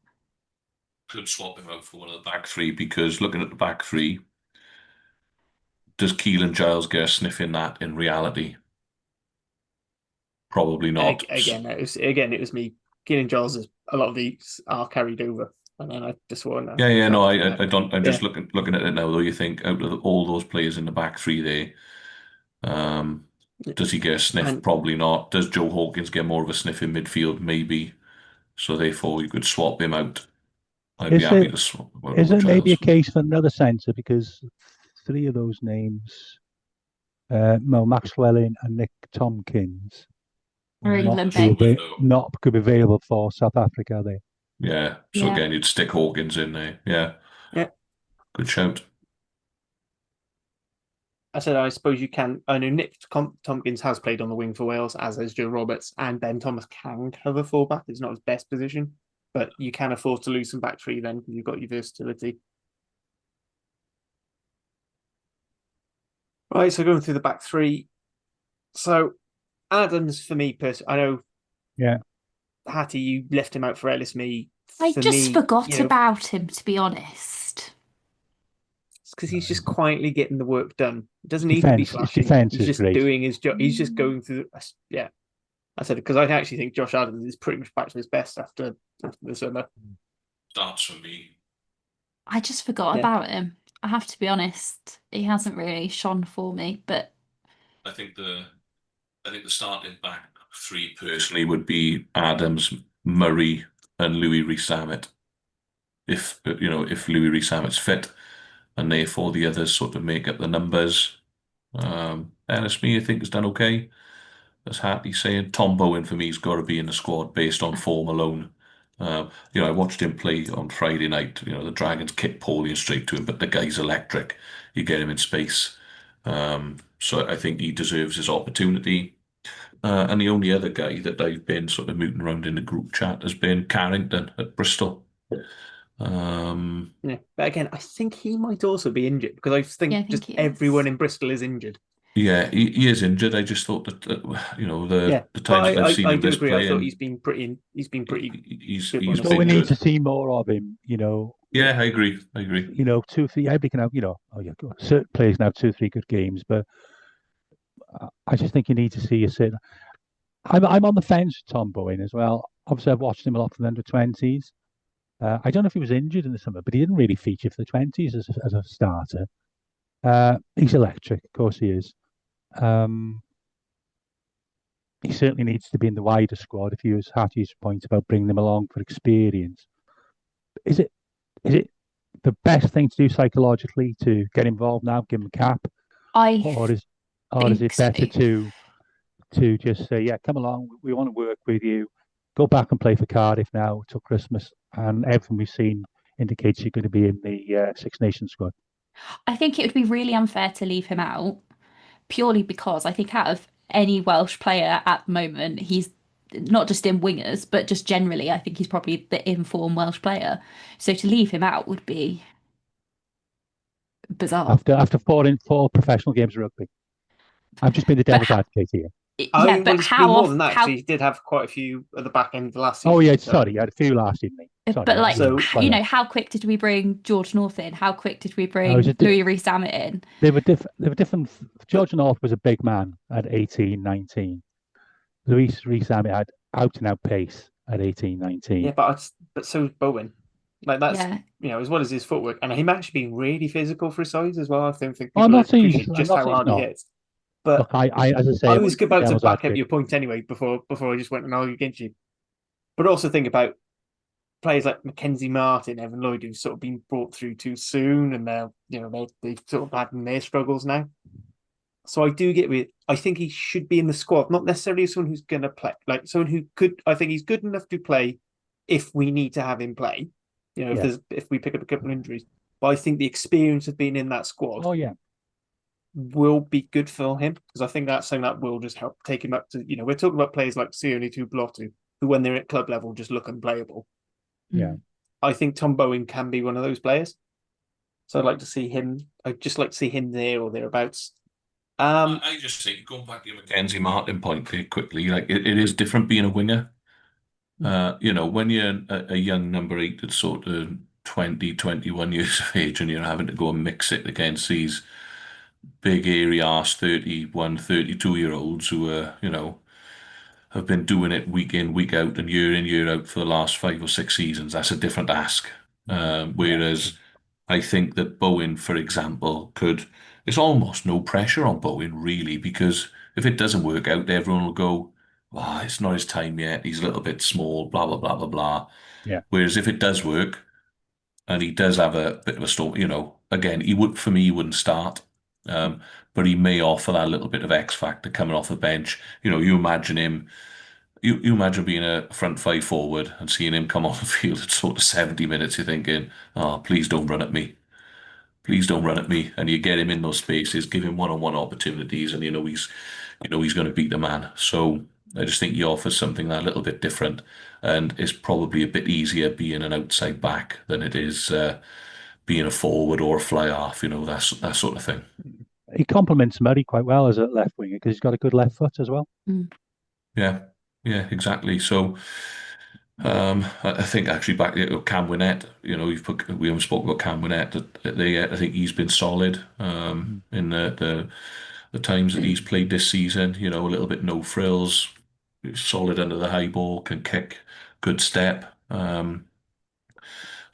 could swap him out for one of the back three because looking at the back three, does Keelan Giles get a sniff in that in reality? Probably not. Again, it was me. Keelan Giles, a lot of these are carried over, and then I just want to. Yeah, no, I don't. I'm just looking at it now. Though you think out of all those players in the back three, there, does he get a sniff? Probably not. Does Joe Hawkins get more of a sniff in midfield? Maybe. So therefore, you could swap him out. I'd be happy to swap. Is it maybe a case for another centre because three of those names, Max Llewellyn and Nick Tompkins, not could be available for South Africa, are they? Yeah. So again, you'd stick Hawkins in there. Yeah. Yeah. Good shout. I said, I suppose you can. I know Nick Tompkins has played on the wing for Wales, as has Joe Roberts, and Ben Thomas can cover fullback. It's not his best position, but you can afford to lose some back three then because you've got your versatility. Right, so going through the back three. So Adams, for me, I know. Yeah. Hattie, you left him out for Ellis. I just forgot about him, to be honest. It's because he's just quietly getting the work done. It doesn't need to be flashy. He's just doing his job. He's just going through. Yeah, I said it because I actually think Josh Adams is pretty much back to his best after the summer. That's for me. I just forgot about him. I have to be honest. He hasn't really shone for me, but I think the starting back three personally would be Adams, Murray, and Louis Rees-Zammit. If Louis Rees-Zammit's fit, and therefore the others sort of make up the numbers. Ellis I think has done okay. As Hartley's saying, Tom Bowen for me has got to be in the squad based on form alone. I watched him play on Friday night. The Dragons kicked Pauline straight to him, but the guy's electric. You get him in space. So I think he deserves his opportunity. And the only other guy that I've been sort of mooting around in the group chat has been Carrington at Bristol. Yeah, but again, I think he might also be injured because I think Yeah, I think just he is. everyone in Bristol is injured. Yeah, he is injured. I just thought that the But times that I've seen I him do this agree. I thought playing, he's been pretty good he's on the So we been ball. need good. to see more of him. Yeah, I agree. 2, 3. Everybody can have, oh yeah, certain players can have 2, 3 good games, but I just think you need to see a certain. I'm on the fence with Tom Bowen as well. Obviously, I've watched him a lot for the under-20s. I don't know if he was injured in the summer, but he didn't really feature for the 20s as a starter. He's electric, of course he is. He certainly needs to be in the wider squad. If you use Hattie's point about bringing them along for experience, is it the best thing to do psychologically to get involved now, give him a cap, I or is think it so. better to just say, yeah, come along, we want to work with you, go back and play for Cardiff now till Christmas, and everything we've seen indicates you're going to be in the Six Nations squad. I think it would be really unfair to leave him out purely because I think out of any Welsh player at the moment, he's not just in wingers, but just generally, I think he's probably the informed Welsh player. So to leave him out would be bizarre. After four professional games of rugby, I've just been the devil's advocate here. Yeah, but It's how been more often? than that. He did have quite a few at the back end of the last season. Oh yeah, so. sorry, he had a few last, didn't he? Sorry, But like, So- how quick did we bring George North in? How quick did we bring was it Louis Rees-Zammit in? They were different. George North was a big man at 18, 19. Luis Rees-Zammit had out and out pace at 18, 19. Yeah, but so was Bowen. Like that's Yeah. as well as his footwork, and him actually being really physical for his size as well. I don't think I'm people not saying appreciate just how hard he is. But Look, I as I say, I I was want to be about to devil's back up advocate. your point anyway before I just went and argued against you. But also think about players like Mackenzie Martin, Evan Lloyd, who've sort of been brought through too soon, and now they've sort of had their struggles now. So I do get with. I think he should be in the squad, not necessarily someone who's going to play, like someone who could. I think he's good enough to play if we need to have him play. If we pick up a couple of injuries, but I think the experience of being in that squad Oh yeah, will be good for him because I think that's something that will just help take him up to. We're talking about players like Sione Tuipulotu, who when they're at club level just look unplayable. yeah. I think Tom Bowen can be one of those players. So I'd like to see him. I'd just like to see him there or thereabouts. I just think, going back to your Mackenzie Martin point very quickly, like it is different being a winger. When you're a young number 8 that's sort of 20, 21 years of age and you're having to go and mix it against these big, airy arse 31, 32-year-olds who are, have been doing it week in, week out and year out for the last 5 or 6 seasons, that's a different ask. Whereas I think that Bowen, for example, there's almost no pressure on Bowen, really, because if it doesn't work out, everyone will go, "Oh, it's not his time yet. He's a little bit small, blah, blah, blah, blah, blah." Yeah. Whereas if it does work and he does have a bit of a storm, again, he wouldn't start. But he may offer that little bit of X factor coming off the bench. You imagine him, you imagine being a front 5 forward and seeing him come on the field at sort of 70 minutes, you're thinking, "Oh, please don't run at me. Please don't run at me." And you get him in those spaces, give him one-on-one opportunities, and he's going to beat the man. So I just think he offers something that a little bit different, and it's probably a bit easier being an outside back than it is being a forward or a fly half. That sort of thing. He complements Murray quite well as a left winger because he's got a good left foot as well. Yeah, exactly. So. I think actually back at Cam Winnett, we haven't spoken about Cam Winnett. I think he's been solid in the times that he's played this season. A little bit no frills, solid under the high ball, can kick, good step. So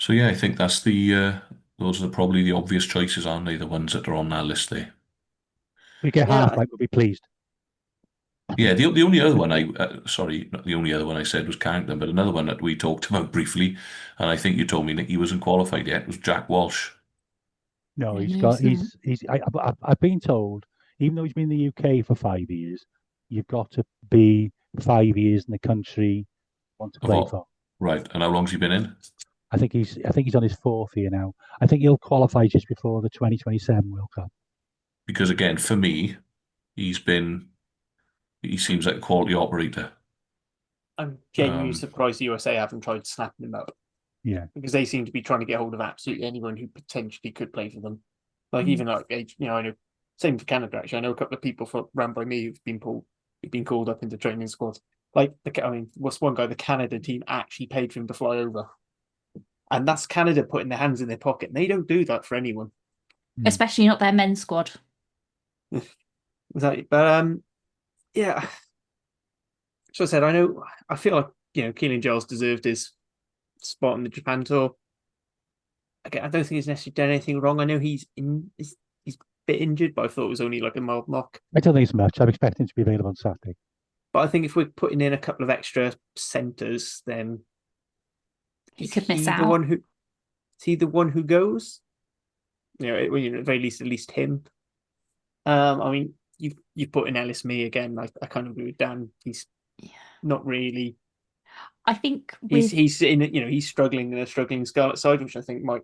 yeah, I think that's those are probably the obvious choices, aren't they? The ones that are on that list there. We get Yeah. half right, we'll be pleased. Yeah, the only other one sorry, not the only other one I said was Carrington, but another one that we talked about briefly, and I think you told me that he wasn't qualified yet, was Jack Walsh. No, Yeah, he's no, got he's I've been told, even though he's been in the UK for 5 years, you've got to be 5 years in the country you want to play for. Right, and how long's he been in? I think he's on his 4th year now. I think he'll qualify just before the 2027 World Cup. Because again, for me, he seems like a quality operator. I'm genuinely surprised the USA haven't tried snapping him up. Yeah. because they seem to be trying to get hold of absolutely anyone who potentially could play for them. Like Mm. even like I know same for Canada actually. I know a couple of people around by me who've been called up into training squads. Like what's one guy the Canada team actually paid for him to fly over, and that's Canada putting their hands in their pocket. And they don't do that for anyone. Especially not their men's squad. Exactly, but yeah. So I said I feel like Keelan Giles deserved his spot on the Japan tour. Again, I don't think he's necessarily done anything wrong. I know he's a bit injured, but I thought it was only like a mild knock. I don't think it's much. I'm expecting to be available on Saturday. But I think if we're putting in a couple of extra centres, then He could miss the out. one who is he the one who goes? At the very least, at least him. I mean, you put in Ellis Me again. I kind of agree with Dan. He's not really. I think He's in he's struggling in a struggling Scarlet side, which I think might.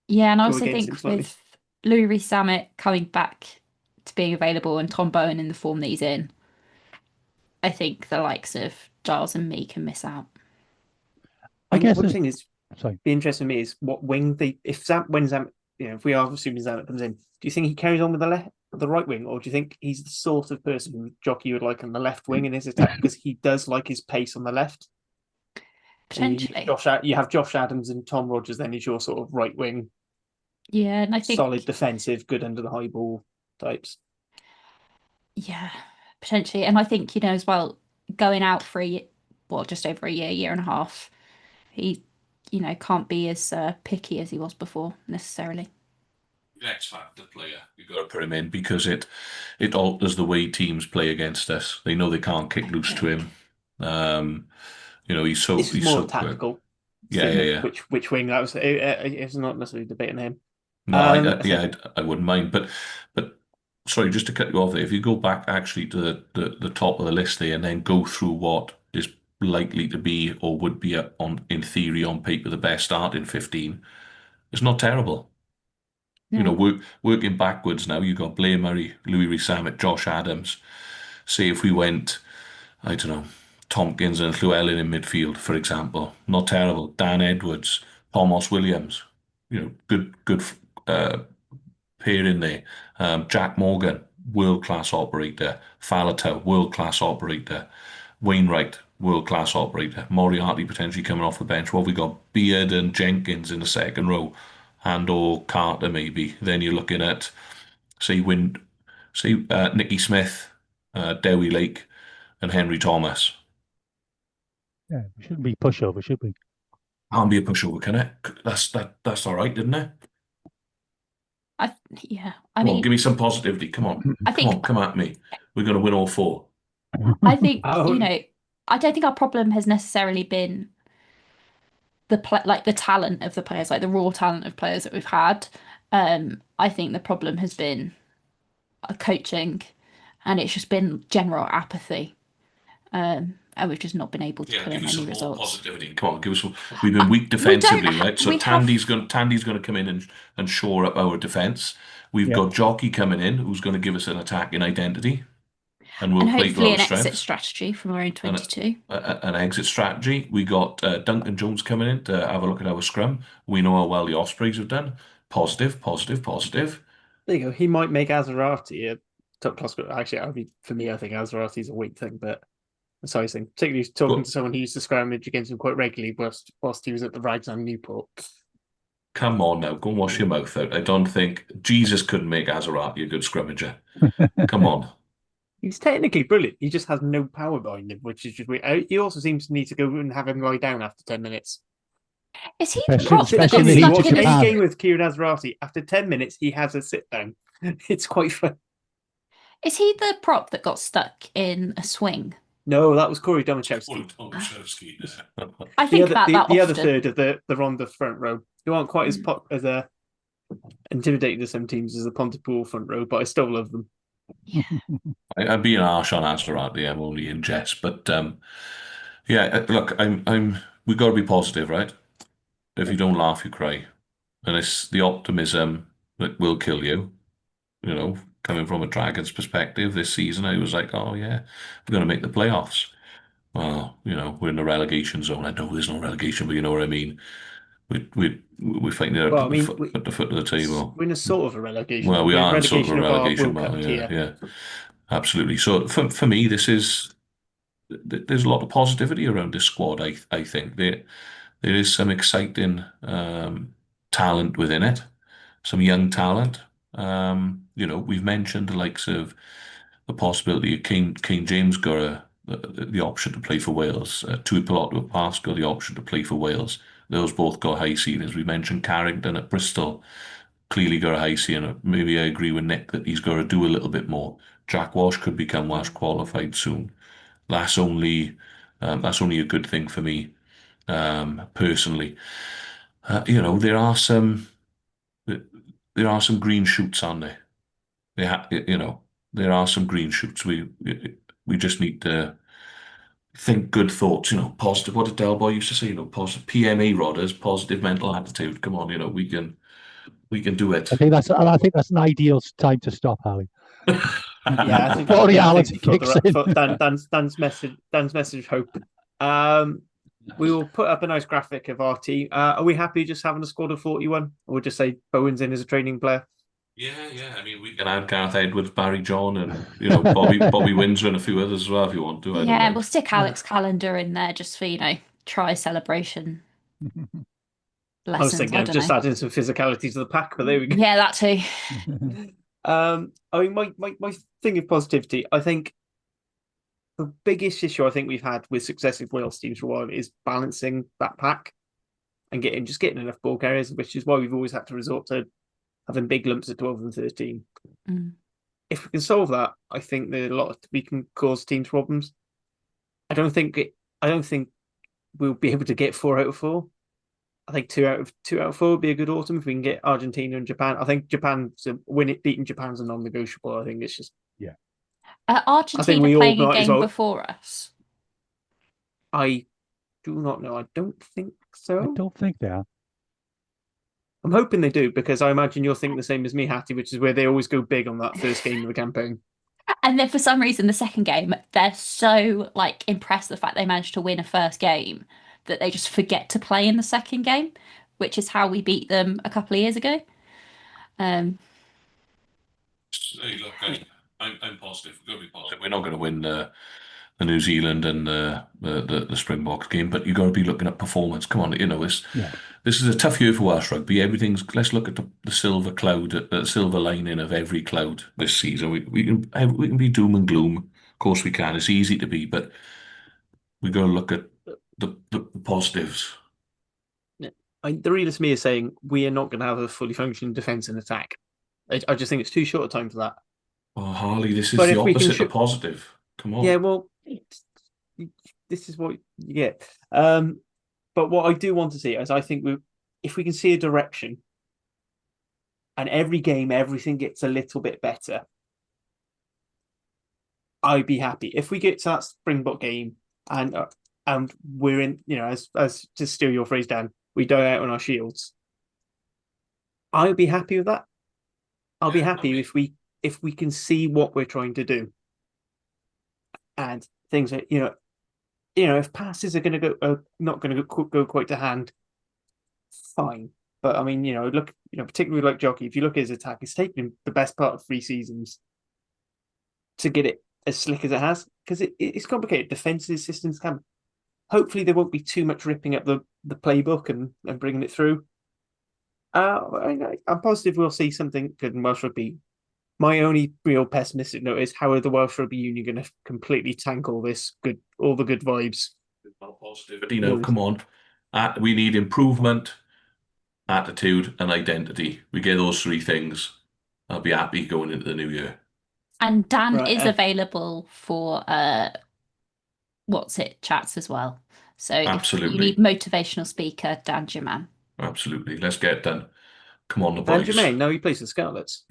Yeah, and I go also against think him slightly. with Louis Rees-Zammit coming back to being available and Tom Bowen in the form that he's in, I think the likes of Giles and me can miss out. I guess one thing is sorry. the interesting to me is what wing if we are assuming Zammit comes in, do you think he carries on with the right wing, or do you think he's the sort of person who Jockey would like on the left wing in his attack because he does like his pace on the left? Potentially. You have Josh Adams and Tom Rogers then is your sort of right wing. Yeah, and I think solid defensive, good under the high ball types. Yeah, potentially. And I think, as well, going out for just over a year and a half, he, can't be as picky as he was before necessarily. X factor player, you've got to put him in because it alters the way teams play against us. They know they can't kick loose to him. He's This is he's more so tactical. quick. Yeah. Which wing that was? It's not necessarily debating him. No, I wouldn't mind, but sorry, just to cut you off there. If you go back actually to the top of the list there, and then go through what is likely to be or would be in theory on paper the best start in 15, it's not terrible. No. Working backwards now, you've got Blair Murray, Louis Rees-Zammit, Josh Adams. Say if we went, I don't know, Tompkins and Llewellyn in midfield, for example, not terrible. Dan Edwards, Thomas Williams, good pair in there. Jack Morgan, world-class operator. Faletau, world-class operator. Wainwright, world-class operator. Moriarty potentially coming off the bench. What have we got? Beard and Jenkins in the second row, and/or Carter maybe. Then you're looking at, say, Nicky Smith, Dewi Lake, and Henry Thomas. Yeah, we shouldn't be pushover, should we? Can't be a pushover, can it? That's all right, didn't it? I Come on, give me some positivity. Come on. Come at me. We're going to win all 4. I think, Oh. I don't think our problem has necessarily been the talent of the players, like the raw talent of players that we've had. I think the problem has been coaching, and it's just been general apathy. And we've just not been able to pull in any results. Positivity. Come on, give us. We've been weak defensively, right? So Tandy's going to come in and shore up our defence. We've got Jockey coming in, who's going to give us an attacking identity, and we'll play hopefully to our an strengths. exit strategy from our own 22. An exit strategy. We got Duncan Jones coming in to have a look at our scrum. We know how well the Ospreys have done. Positive. There you go. He might make Azarati a top class. Actually, for me, I think Azarati's a weak thing, but that's how I think. Particularly talking to someone who used to scrummage against him quite regularly whilst he was at the Rags and Newport. Come on now, go and wash your mouth out. I don't think Jesus couldn't make Azarati a good scrummager. Come on. He's technically brilliant. He just has no power behind him, which is just weird. He also seems to need to go and have him lie down after 10 minutes. Is he the Especially- prop that got especially stuck Watch in any Japan. game with Kieran Azarati. After 10 minutes, he has a sit down. It's quite fun. Is he the prop that got stuck in a swing? No, that was Corey Domachowski. I think the about that the other often. third of the Ronda front row, who aren't quite as intimidating to some teams as the Pontypool front row, but I still love them. I'm being harsh on Azarati. I'm only in jest, but look, we've got to be positive, right? If you don't laugh, you cry, and it's the optimism that will kill you. Coming from a Dragons perspective this season, I was like, oh yeah, we're going to make the playoffs. Well, we're in the relegation zone. I know there's no relegation, but you know what I mean. We're fighting it out Well, at I mean, at the foot of the table. we're in a sort of a relegation. Well, we We're in are in sort of a relegation of our relegation World Cup battle, yeah, tier. yeah, absolutely. So for me, there's a lot of positivity around this squad. I think there is some exciting talent within it, some young talent. We've mentioned the likes of the possibility of King James got the option to play for Wales. Tuipolot Pascal the option to play for Wales. Those both got high ceilings. We mentioned Carrington at Bristol, clearly got a high ceiling. Maybe I agree with Nick that he's got to do a little bit more. Jack Walsh could become Welsh qualified soon. That's only a good thing for me, personally. There are some green shoots, aren't there? There are some green shoots. We just need to think good thoughts. Positive. What did Del Boy used to say? Positive PMA rodders, positive mental attitude. Come on, we can do it. I think that's an ideal time to stop, Harry. Yeah, I think Before reality for kicks in. Dan's message of hope. We will put up a nice graphic of our team. Are we happy just having a squad of 41? Or we'll just say Bowen's in as a training player? Yeah. I mean, we can add Gareth Edwards, Barry John, and Bobby Windsor, and a few others as well if you want to. I don't Yeah, mind. we'll stick Alex Callender in there just for, try celebration I was lessons. thinking I of don't just know. adding some physicality to the pack, but there we go. Yeah, that too. I mean, my thing of positivity, I think the biggest issue I think we've had with successive Wales teams for a while is balancing that pack and getting enough ball carriers, which is why we've always had to resort to having big lumps of 12 and 13. Mm. If we can solve that, I think we can cause teams problems. I don't think we'll be able to get 4 out of 4. I think 2 out of 4 would be a good autumn if we can get Argentina and Japan. I think beating Japan's a non-negotiable. I think it's just Argentina we all playing a might as game well- before us. I do not know. I don't think so. I don't think they are. I'm hoping they do, because I imagine you'll think the same as me, Hattie, which is where they always go big on that first game of the campaign. And then for some reason, the second game, they're so impressed with the fact they managed to win a first game that they just forget to play in the second game, which is how we beat them a couple of years ago. Hey, look, I'm positive. We're going to be positive. We're not going to win the New Zealand and the Springboks game, but you've got to be looking at performance. Come on, this is a tough year for Welsh rugby. Let's look at the silver cloud, the silver lining of every cloud this season. We can be doom and gloom. Of course we can. It's easy to be, but we've got to look at the positives. The reader to me is saying we are not going to have a fully functioning defence and attack. I just think it's too short a time for that. Oh, Harley, this is But the if we can opposite of positive. Come on. Yeah, well, this is what you get. But what I do want to see is, I think if we can see a direction, and every game everything gets a little bit better, I'd be happy. If we get to that Springbok game and we're in, as to steal your phrase, Dan, we die out on our shields, I'd be happy with that. I'll be happy if we can see what we're trying to do, and things that if passes are going to go not going to go quite to hand, fine. But I mean, look, particularly like Jockey, if you look at his attack, it's taken him the best part of 3 seasons to get it as slick as it has, because it's complicated. Defensive systems can. Hopefully, there won't be too much ripping up the playbook and bringing it through. I'm positive we'll see something good in Welsh rugby. My only real pessimistic note is, how are the Welsh Rugby Union going to completely tank all the good vibes? Not positive. Come on. We need improvement, attitude, and identity. We get those 3 things, I'll be happy going into the new year. And Dan is available for chats as well. So absolutely, if you need motivational speaker, Dan's your man. Absolutely. Let's get it done. Come on, the boys. Dan Jermaine, now he plays the Scarlets.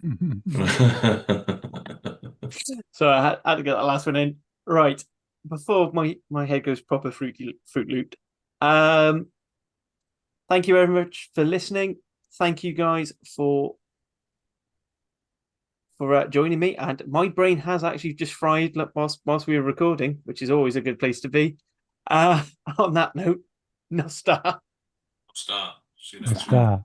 So I had to get that last one in. Right. Before my head goes proper Fruit Loop. Thank you very much for listening. Thank you guys for joining me. And my brain has actually just fried whilst we were recording, which is always a good place to be. On that note, no star. Start. See you Let's next week. start.